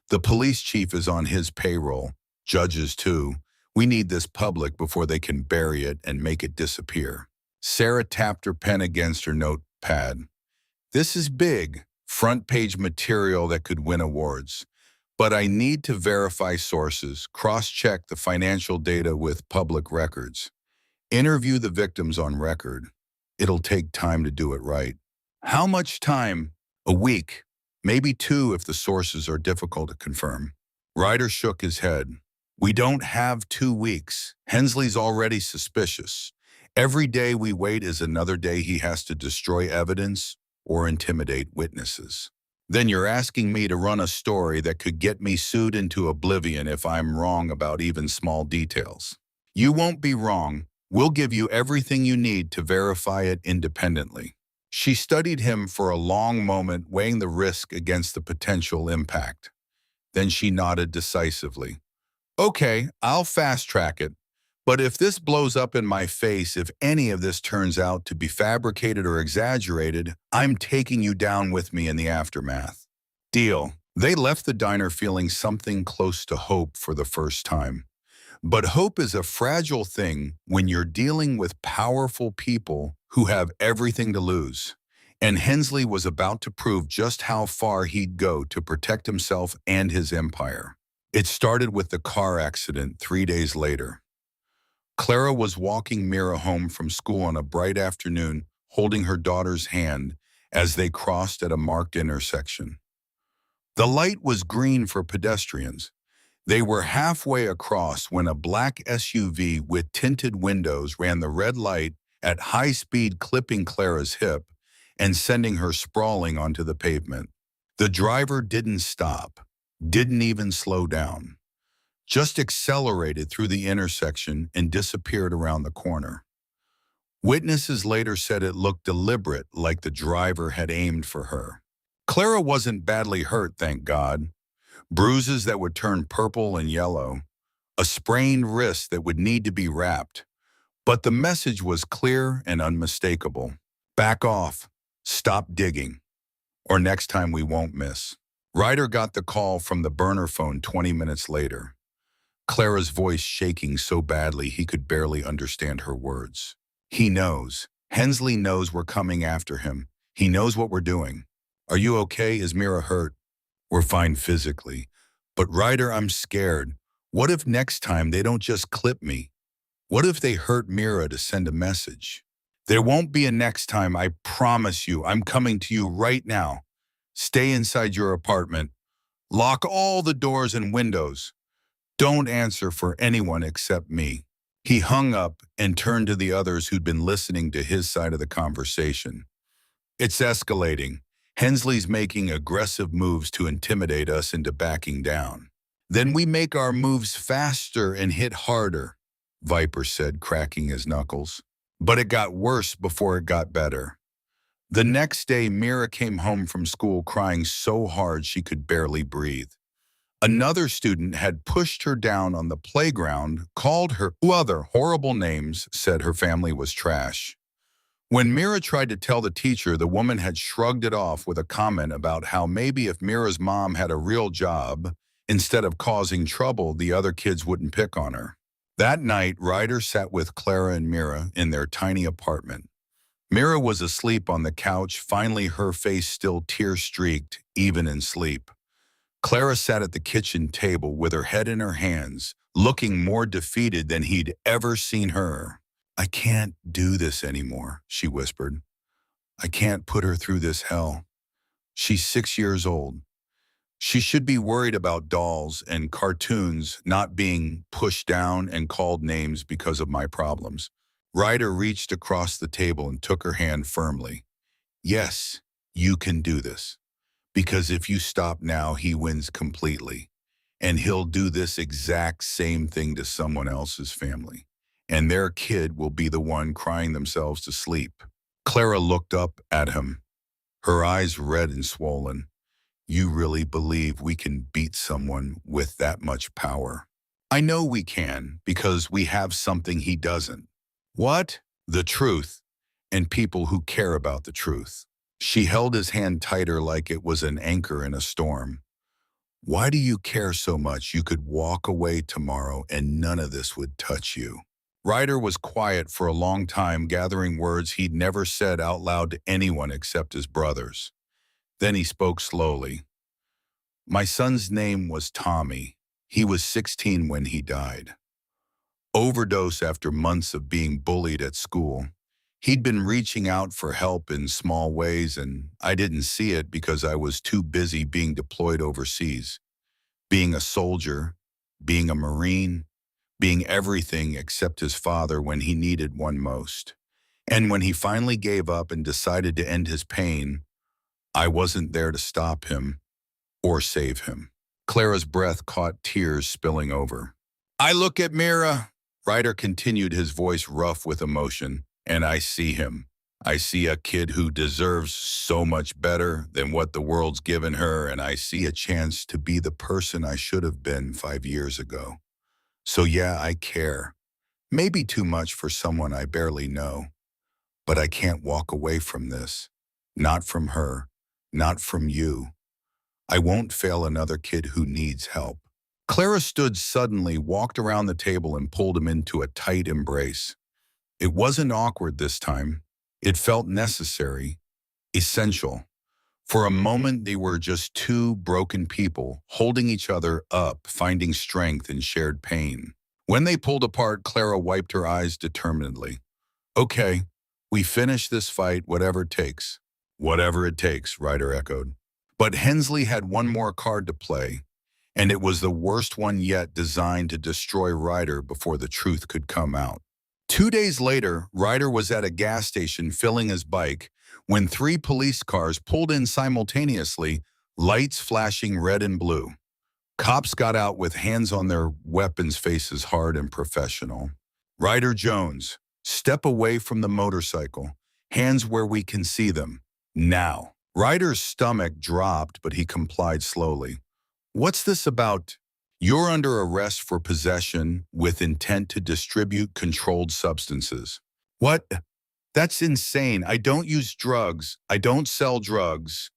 The police chief is on his payroll, judges too. We need this public before they can bury it and make it disappear." Sarah tapped her pen against her notepad. "This is big, front-page material that could win awards. But I need to verify sources, cross-check the financial data with public records, interview the victims on record. It'll take time to do it right." "How much time?" "A week, maybe 2 if the sources are difficult to confirm." Ryder shook his head. "We don't have 2 weeks. Hensley's already suspicious. Every day we wait is another day he has to destroy evidence or intimidate witnesses." "Then you're asking me to run a story that could get me sued into oblivion if I'm wrong about even small details." "You won't be wrong. We'll give you everything you need to verify it independently." She studied him for a long moment, weighing the risk against the potential impact. Then she nodded decisively. "Okay, I'll fast-track it. But if this blows up in my face, if any of this turns out to be fabricated or exaggerated, I'm taking you down with me in the aftermath." "Deal." They left the diner feeling something close to hope for the first time. But hope is a fragile thing when you're dealing with powerful people who have everything to lose. And Hensley was about to prove just how far he'd go to protect himself and his empire. It started with the car accident 3 days later. Clara was walking Mira home from school on a bright afternoon, holding her daughter's hand as they crossed at a marked intersection. The light was green for pedestrians. They were halfway across when a black SUV with tinted windows ran the red light at high speed, clipping Clara's hip and sending her sprawling onto the pavement. The driver didn't stop, didn't even slow down, just accelerated through the intersection and disappeared around the corner. Witnesses later said it looked deliberate, like the driver had aimed for her. Clara wasn't badly hurt, thank God. Bruises that would turn purple and yellow, a sprained wrist that would need to be wrapped. But the message was clear and unmistakable. Back off, stop digging, or next time we won't miss. Ryder got the call from the burner phone 20 minutes later, Clara's voice shaking so badly he could barely understand her words. "He knows. Hensley knows we're coming after him. He knows what we're doing. Are you okay? Is Mira hurt?" "We're fine physically. But Ryder, I'm scared. What if next time they don't just clip me? What if they hurt Mira to send a message?" "There won't be a next time, I promise you. I'm coming to you right now. Stay inside your apartment. Lock all the doors and windows. Don't answer for anyone except me." He hung up and turned to the others who'd been listening to his side of the conversation. "It's escalating. Hensley's making aggressive moves to intimidate us into backing down. Then we make our moves faster and hit harder," Viper said, cracking his knuckles. But it got worse before it got better. The next day, Mira came home from school crying so hard she could barely breathe. Another student had pushed her down on the playground, called her other horrible names, said her family was trash. When Mira tried to tell the teacher, the woman had shrugged it off with a comment about how maybe if Mira's mom had a real job, instead of causing trouble, the other kids wouldn't pick on her. That night, Ryder sat with Clara and Mira in their tiny apartment. Mira was asleep on the couch, finally her face still tear-streaked, even in sleep. Clara sat at the kitchen table with her head in her hands, looking more defeated than he'd ever seen her. "I can't do this anymore," she whispered. "I can't put her through this hell. She's 6 years old. She should be worried about dolls and cartoons, not being pushed down and called names because of my problems." Ryder reached across the table and took her hand firmly. "Yes, you can do this. Because if you stop now, he wins completely. And he'll do this exact same thing to someone else's family. And their kid will be the one crying themselves to sleep." Clara looked up at him, her eyes red and swollen. "You really believe we can beat someone with that much power?" "I know we can, because we have something he doesn't." "What?" "The truth, and people who care about the truth." She held his hand tighter like it was an anchor in a storm. "Why do you care so much you could walk away tomorrow and none of this would touch you?" Ryder was quiet for a long time, gathering words he'd never said out loud to anyone except his brothers. Then he spoke slowly. "My son's name was Tommy. He was 16 when he died. Overdose after months of being bullied at school. He'd been reaching out for help in small ways, and I didn't see it because I was too busy being deployed overseas. Being a soldier, being a Marine, being everything except his father when he needed one most. And when he finally gave up and decided to end his pain, I wasn't there to stop him or save him." Clara's breath caught tears spilling over. "I look at Mira," Ryder continued, his voice rough with emotion, "and I see him. I see a kid who deserves so much better than what the world's given her, and I see a chance to be the person I should have been 5 years ago. So yeah, I care. Maybe too much for someone I barely know. But I can't walk away from this. Not from her. Not from you. I won't fail another kid who needs help." Clara stood suddenly, walked around the table and pulled him into a tight embrace. It wasn't awkward this time. It felt necessary, essential. For a moment, they were just two broken people, holding each other up, finding strength in shared pain. When they pulled apart, Clara wiped her eyes determinedly. "Okay, we finish this fight, whatever it takes." "Whatever it takes," Ryder echoed. But Hensley had one more card to play, and it was the worst one yet, designed to destroy Ryder before the truth could come out. 2 days later, Ryder was at a gas station filling his bike when 3 police cars pulled in simultaneously, lights flashing red and blue. Cops got out with hands on their weapons, faces hard and professional. "Ryder Jones, step away from the motorcycle. Hands where we can see them. Now." Ryder's stomach dropped, but he complied slowly. "What's this about?" "You're under arrest for possession with intent to distribute controlled substances." "What? That's insane. I don't use drugs. I don't sell drugs.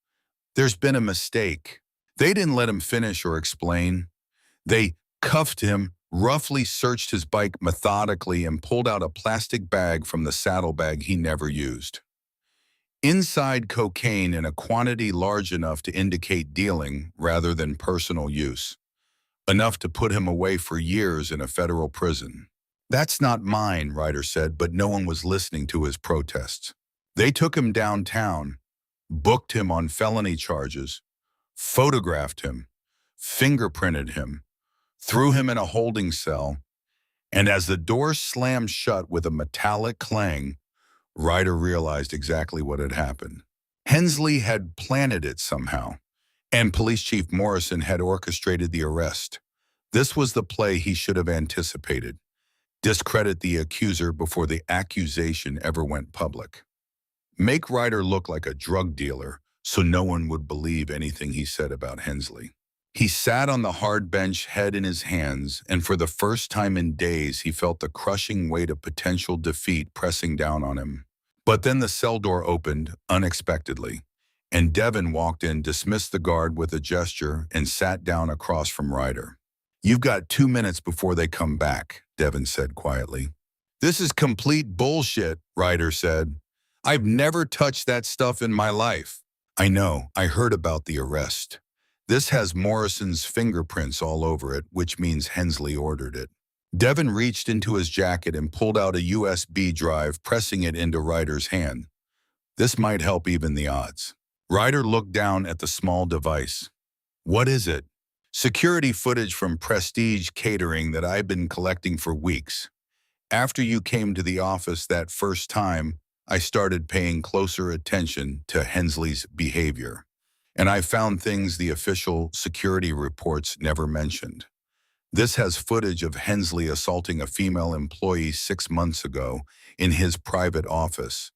There's been a mistake." They didn't let him finish or explain. They cuffed him, roughly searched his bike methodically, and pulled out a plastic bag from the saddlebag he never used. Inside, cocaine in a quantity large enough to indicate dealing rather than personal use. Enough to put him away for years in a federal prison. "That's not mine," Ryder said, but no one was listening to his protests. They took him downtown, booked him on felony charges, photographed him, fingerprinted him, threw him in a holding cell, and as the door slammed shut with a metallic clang, Ryder realized exactly what had happened. Hensley had planted it somehow, and Police Chief Morrison had orchestrated the arrest. This was the play he should have anticipated. Discredit the accuser before the accusation ever went public. Make Ryder look like a drug dealer so no one would believe anything he said about Hensley. He sat on the hard bench, head in his hands, and for the first time in days he felt the crushing weight of potential defeat pressing down on him. But then the cell door opened unexpectedly, and Devin walked in, dismissed the guard with a gesture, and sat down across from Ryder. "You've got 2 minutes before they come back," Devin said quietly. This is complete bullshit, Ryder said. I've never touched that stuff in my life. I know, I heard about the arrest. This has Morrison's fingerprints all over it, which means Hensley ordered it. Devin reached into his jacket and pulled out a USB drive, pressing it into Ryder's hand. This might help even the odds. Ryder looked down at the small device. What is it? Security footage from Prestige Catering that I've been collecting for weeks. After you came to the office that first time, I started paying closer attention to Hensley's behavior. And I found things the official security reports never mentioned. This has footage of Hensley assaulting a female employee 6 months ago in his private office.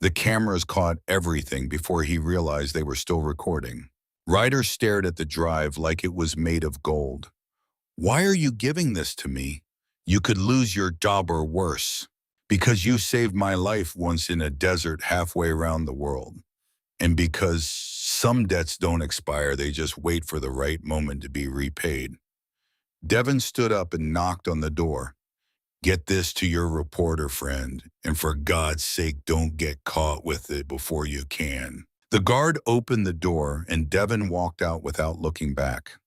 The cameras caught everything before he realized they were still recording. Ryder stared at the drive like it was made of gold. Why are you giving this to me? You could lose your job or worse. Because you saved my life once in a desert halfway around the world. And because some debts don't expire, they just wait for the right moment to be repaid. Devin stood up and knocked on the door. Get this to your reporter friend, and for God's sake, don't get caught with it before you can. The guard opened the door, and Devin walked out without looking back.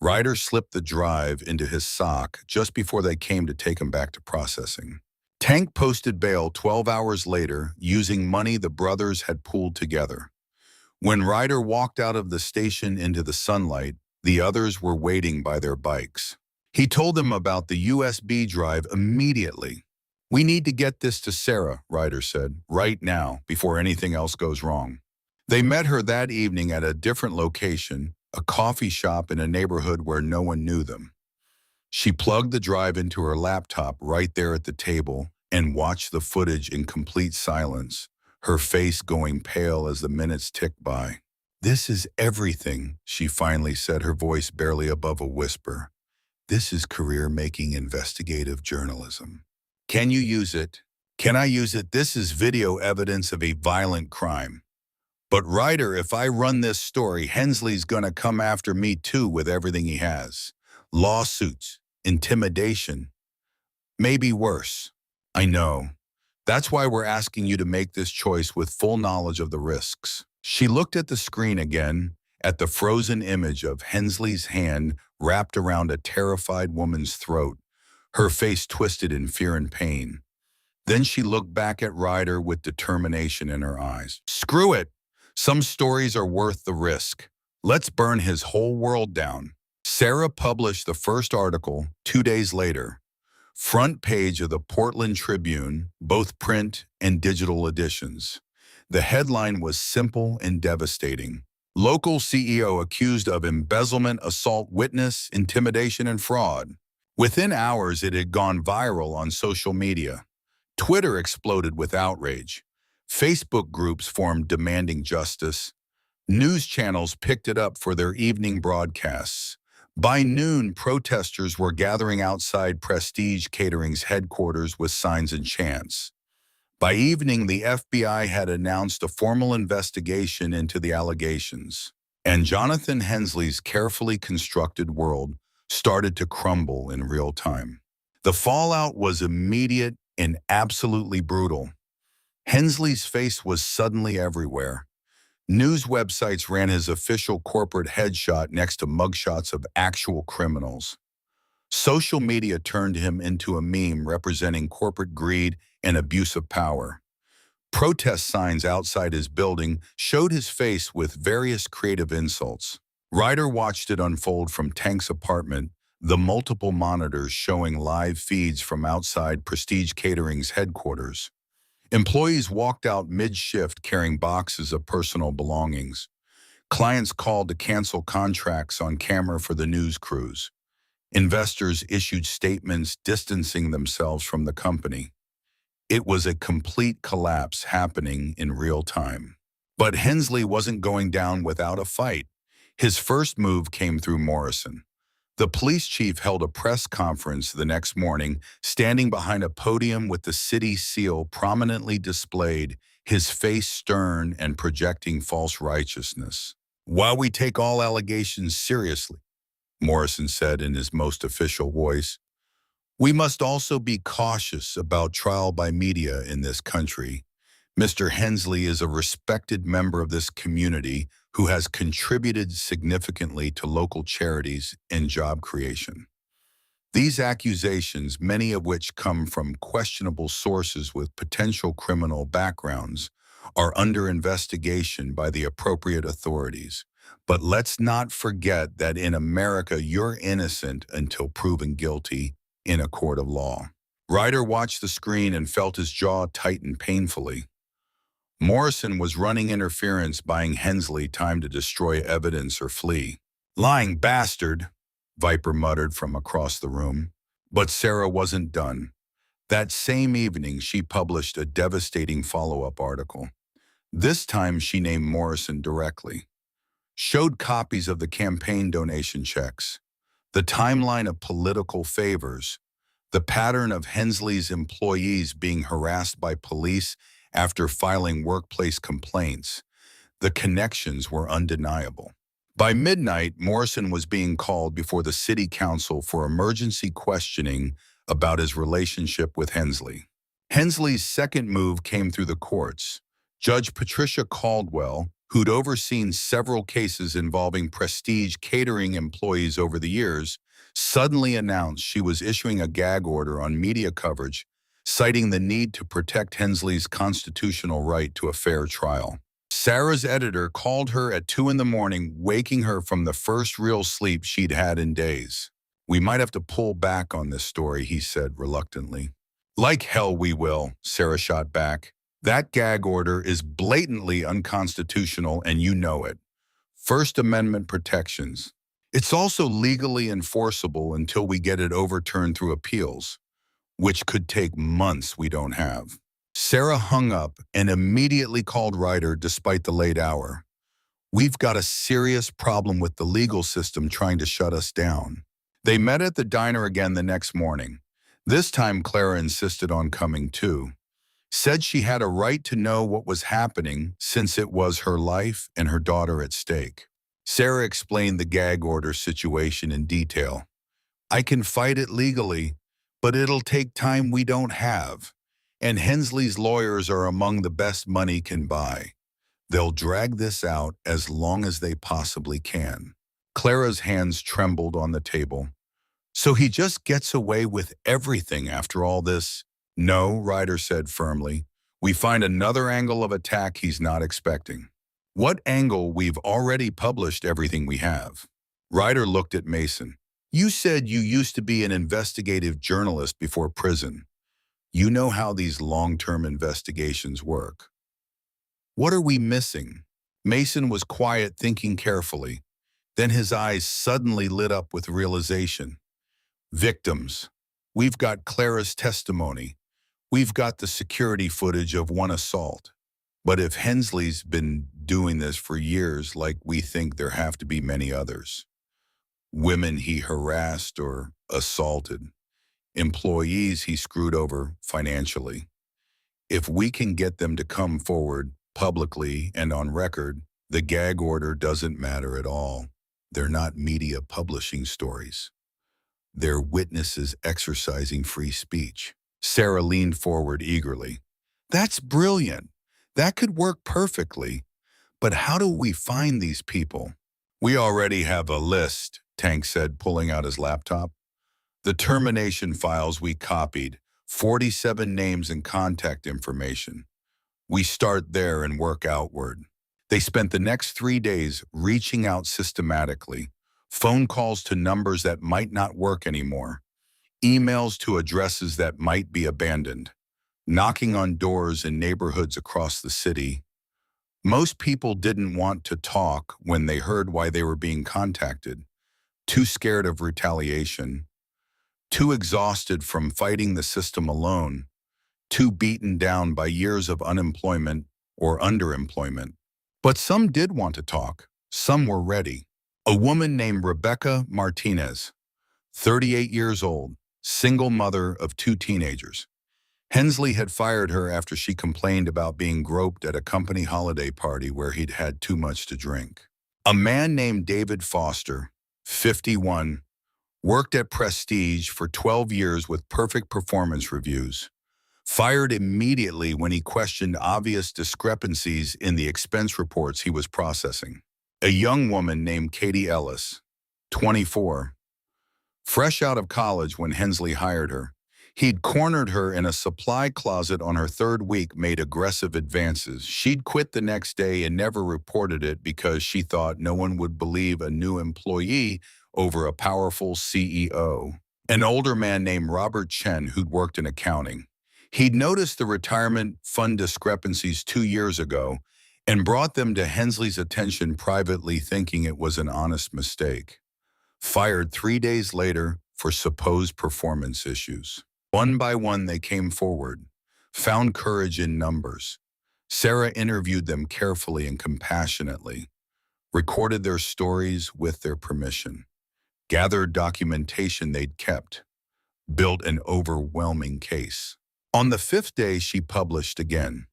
Ryder slipped the drive into his sock just before they came to take him back to processing. Tank posted bail 12 hours later using money the brothers had pooled together. When Ryder walked out of the station into the sunlight, the others were waiting by their bikes. He told them about the USB drive immediately. We need to get this to Sarah, Ryder said, right now, before anything else goes wrong. They met her that evening at a different location, a coffee shop in a neighborhood where no one knew them. She plugged the drive into her laptop right there at the table and watched the footage in complete silence, her face going pale as the minutes ticked by. This is everything, she finally said, her voice barely above a whisper. This is career-making investigative journalism. Can you use it? Can I use it? This is video evidence of a violent crime. But Ryder, if I run this story, Hensley's gonna come after me too with everything he has. Lawsuits, intimidation, maybe worse. I know. That's why we're asking you to make this choice with full knowledge of the risks. She looked at the screen again, at the frozen image of Hensley's hand wrapped around a terrified woman's throat, her face twisted in fear and pain. Then she looked back at Ryder with determination in her eyes. Screw it! Some stories are worth the risk. Let's burn his whole world down. Sarah published the first article 2 days later. Front page of the Portland Tribune, both print and digital editions. The headline was simple and devastating. Local CEO accused of embezzlement, assault witness, intimidation, and fraud. Within hours, it had gone viral on social media. Twitter exploded with outrage. Facebook groups formed demanding justice. News channels picked it up for their evening broadcasts. By noon, protesters were gathering outside Prestige Catering's headquarters with signs and chants. By evening, the FBI had announced a formal investigation into the allegations, and Jonathan Hensley's carefully constructed world started to crumble in real time. The fallout was immediate and absolutely brutal. Hensley's face was suddenly everywhere. News websites ran his official corporate headshot next to mugshots of actual criminals. Social media turned him into a meme representing corporate greed and abuse of power. Protest signs outside his building showed his face with various creative insults. Ryder watched it unfold from Tank's apartment, the multiple monitors showing live feeds from outside Prestige Catering's headquarters. Employees walked out mid-shift carrying boxes of personal belongings. Clients called to cancel contracts on camera for the news crews. Investors issued statements distancing themselves from the company. It was a complete collapse happening in real time. But Hensley wasn't going down without a fight. His first move came through Morrison. The police chief held a press conference the next morning, standing behind a podium with the city seal prominently displayed, his face stern and projecting false righteousness. While we take all allegations seriously, Morrison said in his most official voice, We must also be cautious about trial by media in this country. Mr. Hensley is a respected member of this community who has contributed significantly to local charities and job creation. These accusations, many of which come from questionable sources with potential criminal backgrounds, are under investigation by the appropriate authorities. But let's not forget that in America, you're innocent until proven guilty in a court of law. Ryder watched the screen and felt his jaw tighten painfully. Morrison was running interference, buying Hensley time to destroy evidence or flee. "Lying bastard," Viper muttered from across the room. But Sarah wasn't done. That same evening, she published a devastating follow-up article. This time, she named Morrison directly, showed copies of the campaign donation checks, the timeline of political favors, the pattern of Hensley's employees being harassed by police after filing workplace complaints. The connections were undeniable. By midnight, Morrison was being called before the city council for emergency questioning about his relationship with Hensley. Hensley's second move came through the courts. Judge Patricia Caldwell, who'd overseen several cases involving prestige catering employees over the years, suddenly announced she was issuing a gag order on media coverage, citing the need to protect Hensley's constitutional right to a fair trial. Sarah's editor called her at 2 in the morning, waking her from the first real sleep she'd had in days. "We might have to pull back on this story," he said reluctantly. "Like hell we will," Sarah shot back. "That gag order is blatantly unconstitutional and you know it. First Amendment protections. It's also legally enforceable until we get it overturned through appeals, which could take months we don't have." Sarah hung up and immediately called Ryder despite the late hour. "We've got a serious problem with the legal system trying to shut us down." They met at the diner again the next morning. This time Clara insisted on coming too. Said she had a right to know what was happening since it was her life and her daughter at stake. Sarah explained the gag order situation in detail. "I can fight it legally, but it'll take time we don't have. And Hensley's lawyers are among the best money can buy. They'll drag this out as long as they possibly can." Clara's hands trembled on the table. "So he just gets away with everything after all this?" "No," Ryder said firmly. "We find another angle of attack he's not expecting." "What angle? We've already published everything we have." Ryder looked at Mason. "You said you used to be an investigative journalist before prison. You know how these long-term investigations work. What are we missing?" Mason was quiet, thinking carefully. Then his eyes suddenly lit up with realization. "Victims. We've got Clara's testimony. We've got the security footage of one assault. But if Hensley's been doing this for years, like we think, there have to be many others. Women he harassed or assaulted. Employees he screwed over financially. If we can get them to come forward publicly and on record, the gag order doesn't matter at all. They're not media publishing stories. They're witnesses exercising free speech." Sarah leaned forward eagerly. "That's brilliant. That could work perfectly. But how do we find these people?" "We already have a list," Tank said, pulling out his laptop. "The termination files we copied, 47 names and contact information. We start there and work outward." They spent the next 3 days reaching out systematically, phone calls to numbers that might not work anymore, emails to addresses that might be abandoned, knocking on doors in neighborhoods across the city. Most people didn't want to talk when they heard why they were being contacted, too scared of retaliation, too exhausted from fighting the system alone, too beaten down by years of unemployment or underemployment. But some did want to talk. Some were ready. A woman named Rebecca Martinez, 38 years old, single mother of 2 teenagers. Hensley had fired her after she complained about being groped at a company holiday party where he'd had too much to drink. A man named David Foster, 51, Worked at Prestige for 12 years with perfect performance reviews. Fired immediately when he questioned obvious discrepancies in the expense reports he was processing. A young woman named Katie Ellis, 24, fresh out of college when Hensley hired her. He'd cornered her in a supply closet on her third week, made aggressive advances. She'd quit the next day and never reported it because she thought no one would believe a new employee over a powerful CEO. An older man named Robert Chen who'd worked in accounting. He'd noticed the retirement fund discrepancies 2 years ago and brought them to Hensley's attention privately, thinking it was an honest mistake. Fired 3 days later for supposed performance issues. One by one, they came forward, found courage in numbers. Sarah interviewed them carefully and compassionately, recorded their stories with their permission, gathered documentation they'd kept, built an overwhelming case. On the fifth day, she published again.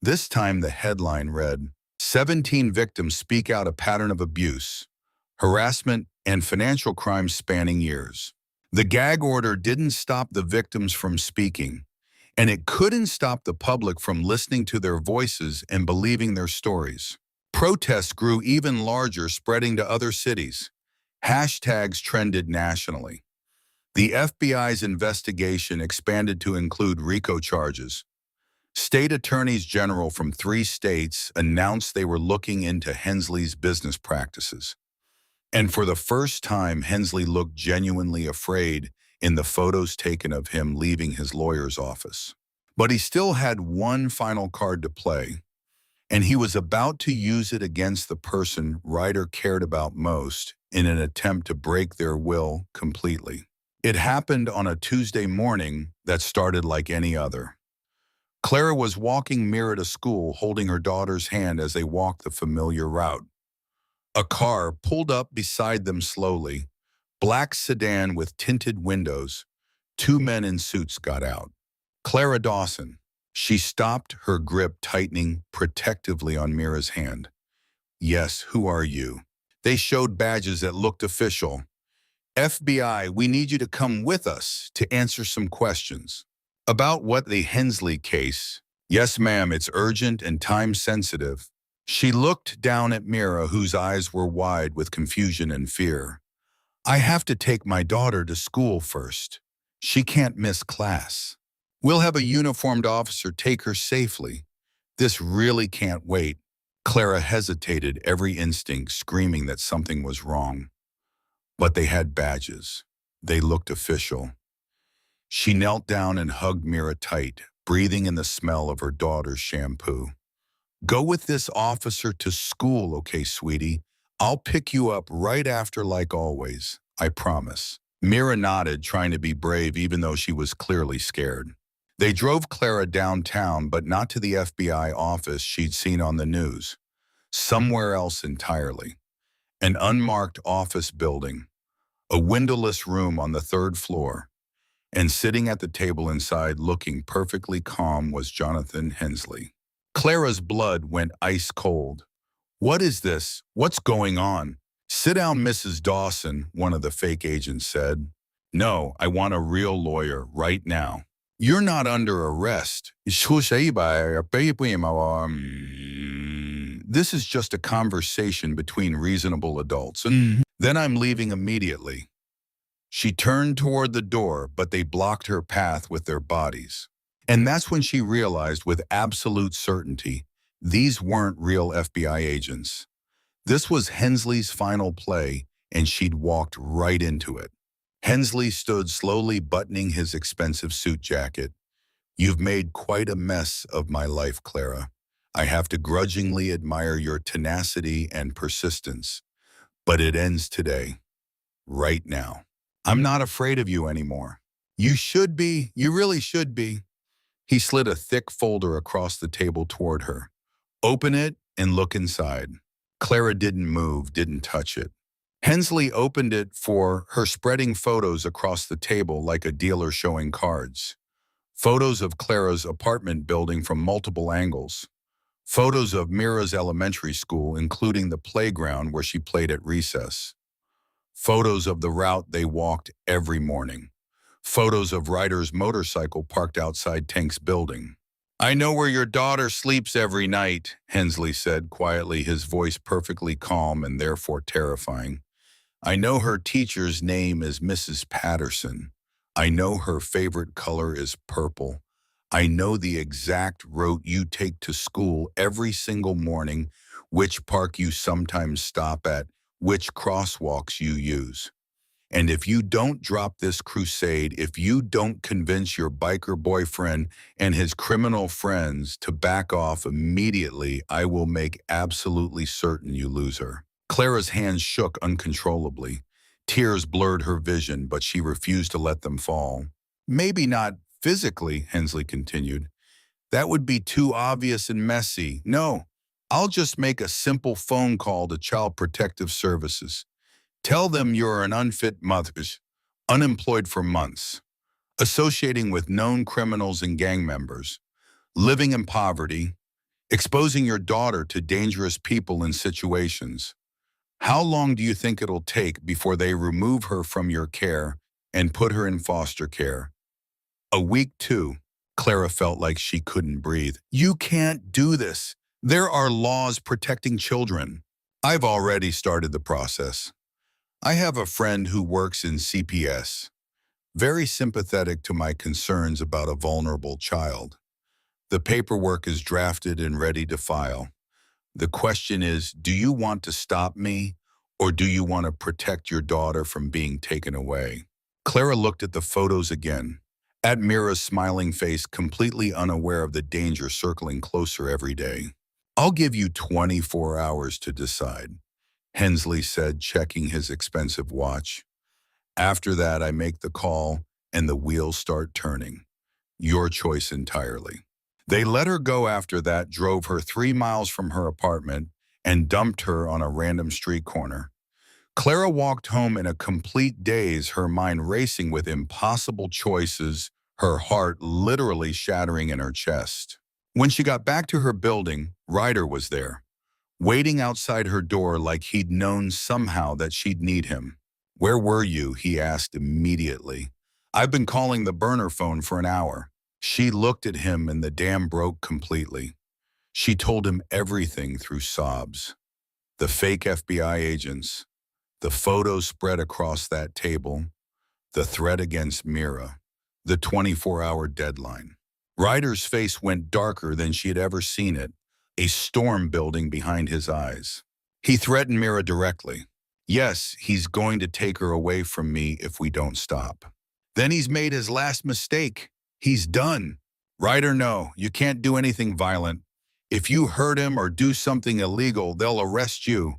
This time, the headline read, 17 victims speak out a pattern of abuse, harassment, and financial crimes spanning years. The gag order didn't stop the victims from speaking, and it couldn't stop the public from listening to their voices and believing their stories. Protests grew even larger, spreading to other cities. Hashtags trended nationally. The FBI's investigation expanded to include RICO charges. State attorneys general from 3 states announced they were looking into Hensley's business practices. And for the first time, Hensley looked genuinely afraid in the photos taken of him leaving his lawyer's office. But he still had one final card to play, and he was about to use it against the person Ryder cared about most in an attempt to break their will completely. It happened on a Tuesday morning that started like any other. Clara was walking Mira to school, holding her daughter's hand as they walked the familiar route. A car pulled up beside them slowly, black sedan with tinted windows. 2 men in suits got out. Clara Dawson. She stopped, her grip tightening protectively on Mira's hand. Yes, who are you? They showed badges that looked official. FBI, we need you to come with us to answer some questions. About what? The Hensley case. Yes, ma'am, it's urgent and time-sensitive. She looked down at Mira, whose eyes were wide with confusion and fear. I have to take my daughter to school first. She can't miss class. We'll have a uniformed officer take her safely. This really can't wait. Clara hesitated, every instinct screaming that something was wrong. But they had badges. They looked official. She knelt down and hugged Mira tight, breathing in the smell of her daughter's shampoo. Go with this officer to school, okay, sweetie? I'll pick you up right after like always, I promise. Mira nodded, trying to be brave even though she was clearly scared. They drove Clara downtown, but not to the FBI office she'd seen on the news. Somewhere else entirely. An unmarked office building, a windowless room on the 3rd floor. And sitting at the table inside, looking perfectly calm, was Jonathan Hensley. Clara's blood went ice cold. What is this? What's going on? Sit down, Mrs. Dawson, one of the fake agents said. No, I want a real lawyer right now. You're not under arrest. This is just a conversation between reasonable adults. Then I'm leaving immediately. She turned toward the door, but they blocked her path with their bodies. And that's when she realized with absolute certainty, these weren't real FBI agents. This was Hensley's final play, and she'd walked right into it. Hensley stood slowly, buttoning his expensive suit jacket. You've made quite a mess of my life, Clara. I have to grudgingly admire your tenacity and persistence. But it ends today. Right now. I'm not afraid of you anymore. You should be. You really should be. He slid a thick folder across the table toward her. Open it and look inside. Clara didn't move, didn't touch it. Hensley opened it for her, spreading photos across the table like a dealer showing cards. Photos of Clara's apartment building from multiple angles. Photos of Mira's elementary school, including the playground where she played at recess. Photos of the route they walked every morning. Photos of Ryder's motorcycle parked outside Tank's building. I know where your daughter sleeps every night, Hensley said quietly, his voice perfectly calm and therefore terrifying. I know her teacher's name is Mrs. Patterson. I know her favorite color is purple. I know the exact route you take to school every single morning, which park you sometimes stop at, which crosswalks you use. And if you don't drop this crusade, if you don't convince your biker boyfriend and his criminal friends to back off immediately, I will make absolutely certain you lose her. Clara's hands shook uncontrollably. Tears blurred her vision, but she refused to let them fall. Maybe not physically, Hensley continued. That would be too obvious and messy. No, I'll just make a simple phone call to Child Protective Services. Tell them you're an unfit mother, unemployed for months, associating with known criminals and gang members, living in poverty, exposing your daughter to dangerous people and situations. How long do you think it'll take before they remove her from your care and put her in foster care? A week, too. Clara felt like she couldn't breathe. You can't do this. There are laws protecting children. I've already started the process. I have a friend who works in CPS, very sympathetic to my concerns about a vulnerable child. The paperwork is drafted and ready to file. The question is, do you want to stop me, or do you want to protect your daughter from being taken away? Clara looked at the photos again, at Mira's smiling face, completely unaware of the danger circling closer every day. I'll give you 24 hours to decide, Hensley said, checking his expensive watch. After that, I make the call and the wheels start turning. Your choice entirely. They let her go after that, drove her 3 miles from her apartment, and dumped her on a random street corner. Clara walked home in a complete daze, her mind racing with impossible choices, her heart literally shattering in her chest. When she got back to her building, Ryder was there, waiting outside her door like he'd known somehow that she'd need him. Where were you? He asked immediately. I've been calling the burner phone for an hour. She looked at him and the dam broke completely. She told him everything through sobs. The fake FBI agents, the photos spread across that table, the threat against Mira, the 24-hour deadline. Ryder's face went darker than she had ever seen it, a storm building behind his eyes. He threatened Mira directly. Yes, he's going to take her away from me if we don't stop. Then he's made his last mistake. He's done. Ryder, no, you can't do anything violent. If you hurt him or do something illegal, they'll arrest you.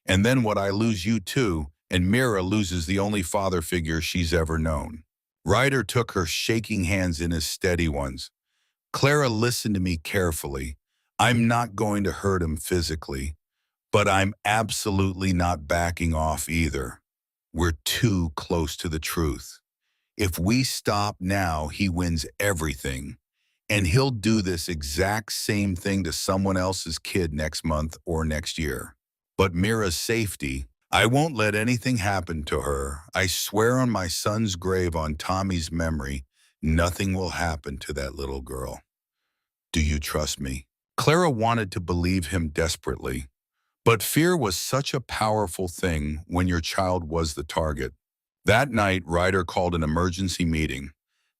And then what, I lose you too, and Mira loses the only father figure she's ever known. Ryder took her shaking hands in his steady ones. Clara, listen to me carefully. I'm not going to hurt him physically, but I'm absolutely not backing off either. We're too close to the truth. If we stop now, he wins everything. And he'll do this exact same thing to someone else's kid next month or next year. But Mira's safety, I won't let anything happen to her. I swear on my son's grave, on Tommy's memory, nothing will happen to that little girl. Do you trust me? Clara wanted to believe him desperately. But fear was such a powerful thing when your child was the target. That night, Ryder called an emergency meeting.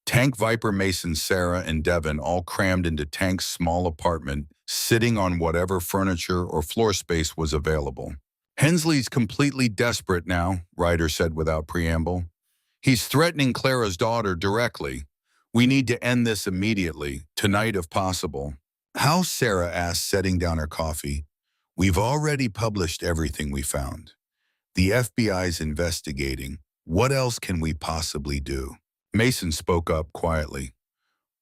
Tank, Viper, Mason, Sarah, and Devin all crammed into Tank's small apartment, sitting on whatever furniture or floor space was available. Hensley's completely desperate now, Ryder said without preamble. He's threatening Clara's daughter directly. We need to end this immediately, tonight if possible. How? Sarah asked, setting down her coffee. We've already published everything we found. The FBI's investigating. What else can we possibly do? Mason spoke up quietly.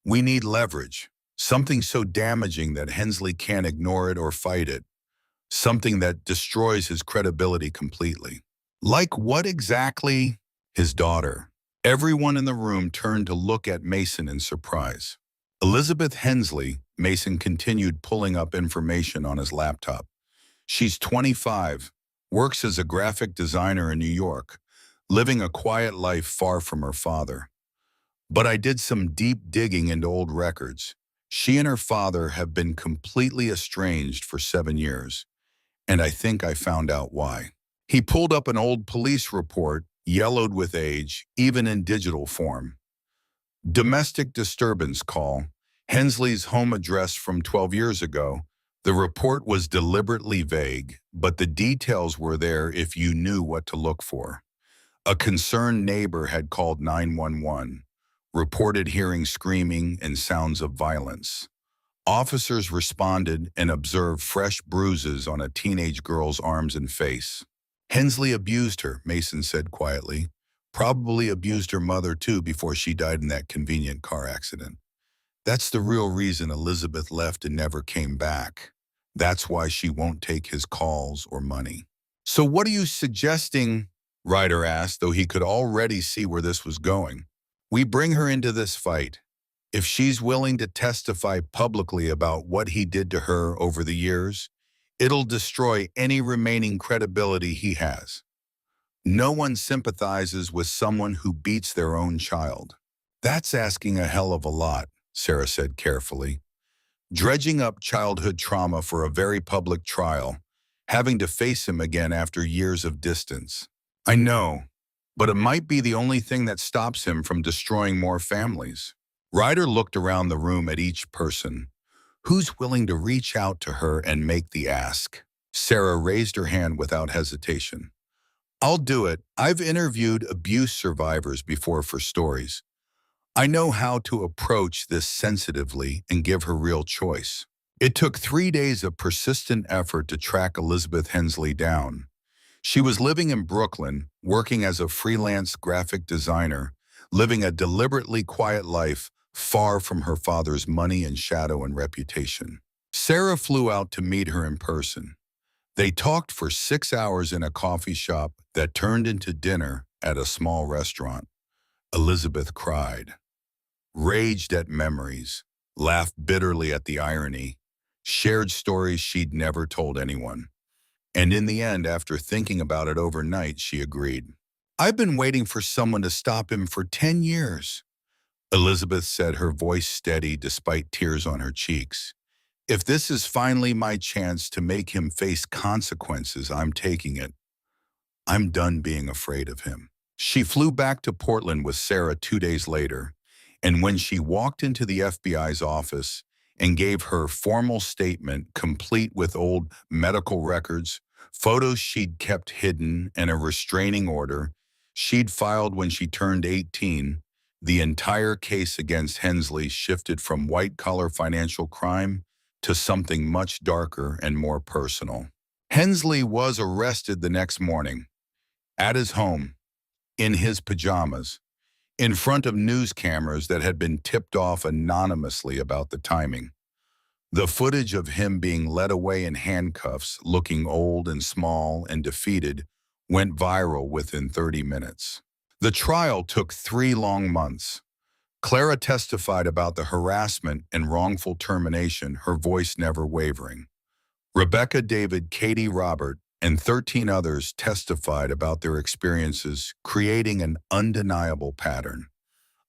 We need leverage, something so damaging that Hensley can't ignore it or fight it, something that destroys his credibility completely. Like what exactly? His daughter. Everyone in the room turned to look at Mason in surprise. Elizabeth Hensley, Mason continued, pulling up information on his laptop. She's 25, works as a graphic designer in New York, living a quiet life far from her father. But I did some deep digging into old records. She and her father have been completely estranged for 7 years, and I think I found out why. He pulled up an old police report, yellowed with age, even in digital form. Domestic disturbance call, Hensley's home address from 12 years ago. The report was deliberately vague, but the details were there if you knew what to look for. A concerned neighbor had called 911, reported hearing screaming and sounds of violence. Officers responded and observed fresh bruises on a teenage girl's arms and face. Hensley abused her, Mason said quietly. Probably abused her mother too before she died in that convenient car accident. That's the real reason Elizabeth left and never came back. That's why she won't take his calls or money. So what are you suggesting? Ryder asked, though he could already see where this was going. We bring her into this fight. If she's willing to testify publicly about what he did to her over the years, it'll destroy any remaining credibility he has. No one sympathizes with someone who beats their own child. That's asking a hell of a lot, Sarah said carefully. Dredging up childhood trauma for a very public trial, having to face him again after years of distance. I know, but it might be the only thing that stops him from destroying more families. Ryder looked around the room at each person. Who's willing to reach out to her and make the ask? Sarah raised her hand without hesitation. I'll do it. I've interviewed abuse survivors before for stories. I know how to approach this sensitively and give her real choice. It took 3 days of persistent effort to track Elizabeth Hensley down. She was living in Brooklyn, working as a freelance graphic designer, living a deliberately quiet life far from her father's money and shadow and reputation. Sarah flew out to meet her in person. They talked for 6 hours in a coffee shop that turned into dinner at a small restaurant. Elizabeth cried, raged at memories, laughed bitterly at the irony, shared stories she'd never told anyone. And in the end, after thinking about it overnight, she agreed. I've been waiting for someone to stop him for 10 years. Elizabeth said, her voice steady despite tears on her cheeks. If this is finally my chance to make him face consequences, I'm taking it. I'm done being afraid of him. She flew back to Portland with Sarah 2 days later, and when she walked into the FBI's office and gave her formal statement complete with old medical records, photos she'd kept hidden, and a restraining order she'd filed when she turned 18, the entire case against Hensley shifted from white-collar financial crime to something much darker and more personal. Hensley was arrested the next morning, at his home, in his pajamas, in front of news cameras that had been tipped off anonymously about the timing. The footage of him being led away in handcuffs, looking old and small and defeated, went viral within 30 minutes. The trial took 3 long months. Clara testified about the harassment and wrongful termination, her voice never wavering. Rebecca, David, Katie, Robert, and 13 others testified about their experiences, creating an undeniable pattern.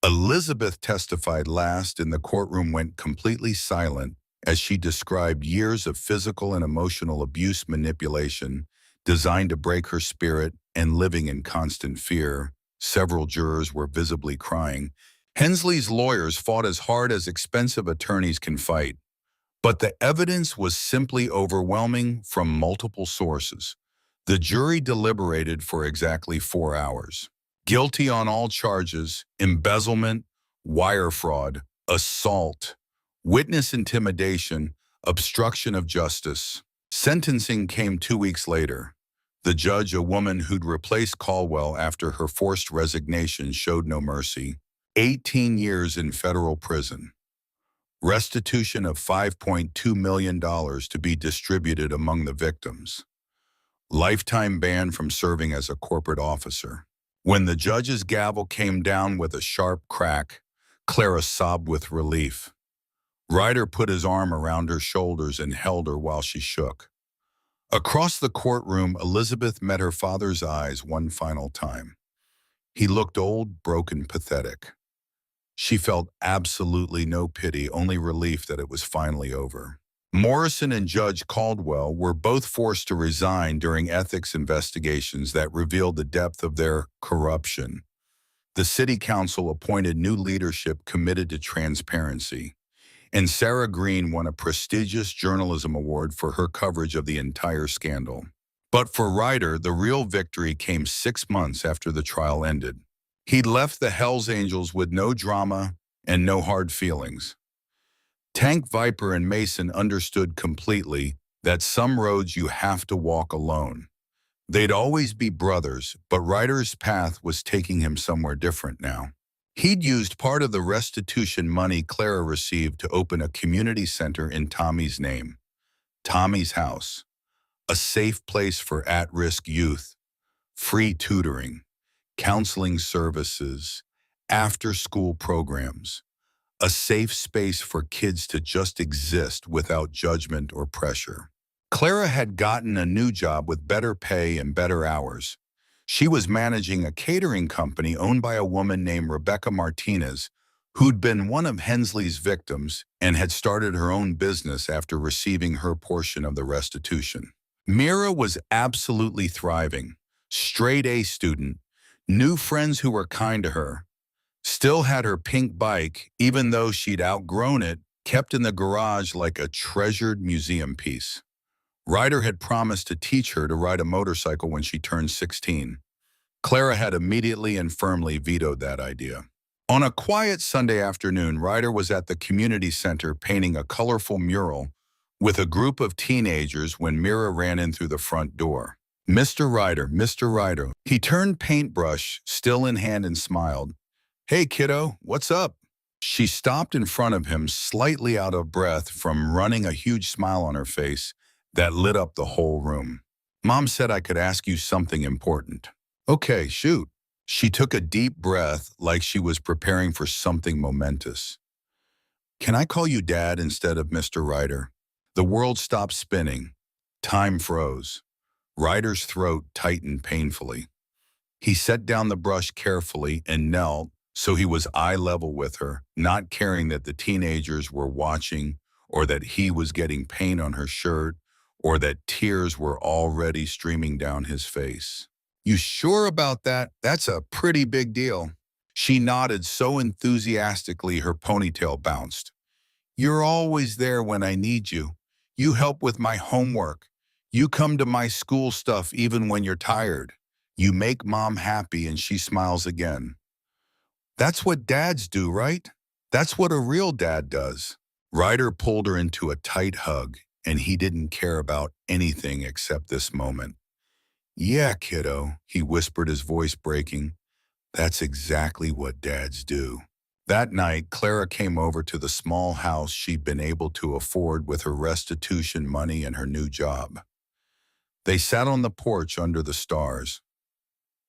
Elizabeth testified last, and the courtroom went completely silent as she described years of physical and emotional abuse, manipulation, designed to break her spirit, and living in constant fear. Several jurors were visibly crying. Hensley's lawyers fought as hard as expensive attorneys can fight, but the evidence was simply overwhelming from multiple sources. The jury deliberated for exactly 4 hours. Guilty on all charges: embezzlement, wire fraud, assault, witness intimidation, obstruction of justice. Sentencing came 2 weeks later. The judge, a woman who'd replaced Caldwell after her forced resignation, showed no mercy. 18 years in federal prison. Restitution of $5.2 million to be distributed among the victims. Lifetime ban from serving as a corporate officer. When the judge's gavel came down with a sharp crack, Clara sobbed with relief. Ryder put his arm around her shoulders and held her while she shook. Across the courtroom, Elizabeth met her father's eyes one final time. He looked old, broken, pathetic. She felt absolutely no pity, only relief that it was finally over. Morrison and Judge Caldwell were both forced to resign during ethics investigations that revealed the depth of their corruption. The city council appointed new leadership committed to transparency, and Sarah Green won a prestigious journalism award for her coverage of the entire scandal. But for Ryder, the real victory came 6 months after the trial ended. He'd left the Hells Angels with no drama and no hard feelings. Tank Viper and Mason understood completely that some roads you have to walk alone. They'd always be brothers, but Ryder's path was taking him somewhere different now. He'd used part of the restitution money Clara received to open a community center in Tommy's name, Tommy's House, a safe place for at-risk youth, free tutoring, counseling services, after-school programs, a safe space for kids to just exist without judgment or pressure. Clara had gotten a new job with better pay and better hours. She was managing a catering company owned by a woman named Rebecca Martinez, who'd been one of Hensley's victims and had started her own business after receiving her portion of the restitution. Mira was absolutely thriving, straight A student, new friends who were kind to her, still had her pink bike, even though she'd outgrown it, kept in the garage like a treasured museum piece. Ryder had promised to teach her to ride a motorcycle when she turned 16. Clara had immediately and firmly vetoed that idea. On a quiet Sunday afternoon, Ryder was at the community center painting a colorful mural with a group of teenagers when Mira ran in through the front door. Mr. Ryder, Mr. Ryder. He turned paintbrush, still in hand, and smiled. Hey, kiddo, what's up? She stopped in front of him, slightly out of breath from running, a huge smile on her face that lit up the whole room. Mom said I could ask you something important. Okay, shoot. She took a deep breath like she was preparing for something momentous. Can I call you Dad instead of Mr. Ryder? The world stopped spinning. Time froze. Ryder's throat tightened painfully. He set down the brush carefully and knelt so he was eye level with her, not caring that the teenagers were watching or that he was getting paint on her shirt or that tears were already streaming down his face. You sure about that? That's a pretty big deal. She nodded so enthusiastically her ponytail bounced. You're always there when I need you. You help with my homework. You come to my school stuff even when you're tired. You make Mom happy, and she smiles again. That's what dads do, right? That's what a real dad does. Ryder pulled her into a tight hug, and he didn't care about anything except this moment. Yeah, kiddo, he whispered, his voice breaking. That's exactly what dads do. That night, Clara came over to the small house she'd been able to afford with her restitution money and her new job. They sat on the porch under the stars.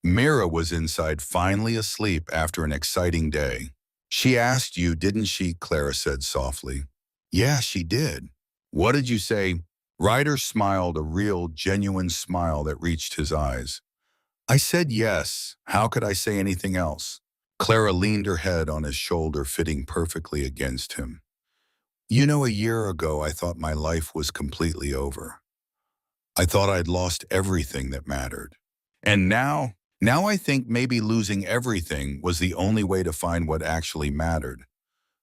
Mira was inside, finally asleep after an exciting day. She asked you, didn't she? Clara said softly. Yeah, she did. What did you say? Ryder smiled, a real, genuine smile that reached his eyes. I said yes. How could I say anything else? Clara leaned her head on his shoulder, fitting perfectly against him. You know, a year ago, I thought my life was completely over. I thought I'd lost everything that mattered. And now I think maybe losing everything was the only way to find what actually mattered.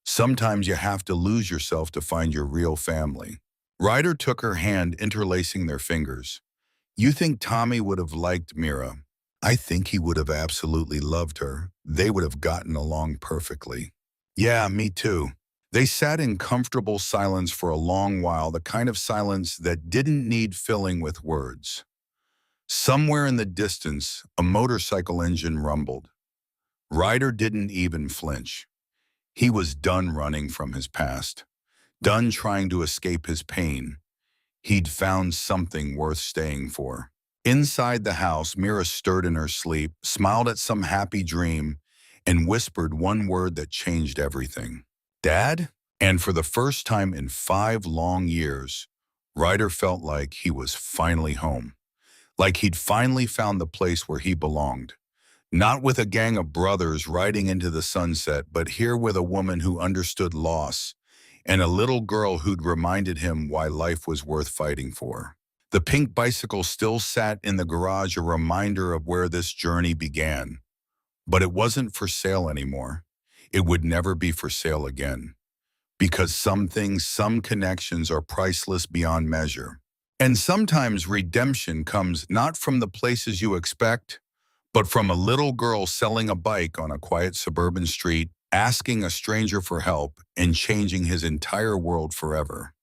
Sometimes you have to lose yourself to find your real family. Ryder took her hand, interlacing their fingers. You think Tommy would have liked Mira? I think he would have absolutely loved her. They would have gotten along perfectly. Yeah, me too. They sat in comfortable silence for a long while, the kind of silence that didn't need filling with words. Somewhere in the distance, a motorcycle engine rumbled. Ryder didn't even flinch. He was done running from his past, done trying to escape his pain. He'd found something worth staying for. Inside the house, Mira stirred in her sleep, smiled at some happy dream, and whispered one word that changed everything. Dad? And for the first time in 5 long years, Ryder felt like he was finally home, like he'd finally found the place where he belonged. Not with a gang of brothers riding into the sunset, but here with a woman who understood loss and a little girl who'd reminded him why life was worth fighting for. The pink bicycle still sat in the garage, a reminder of where this journey began. But it wasn't for sale anymore. It would never be for sale again. Because some things, some connections are priceless beyond measure. And sometimes redemption comes not from the places you expect, but from a little girl selling a bike on a quiet suburban street, asking a stranger for help, and changing his entire world forever.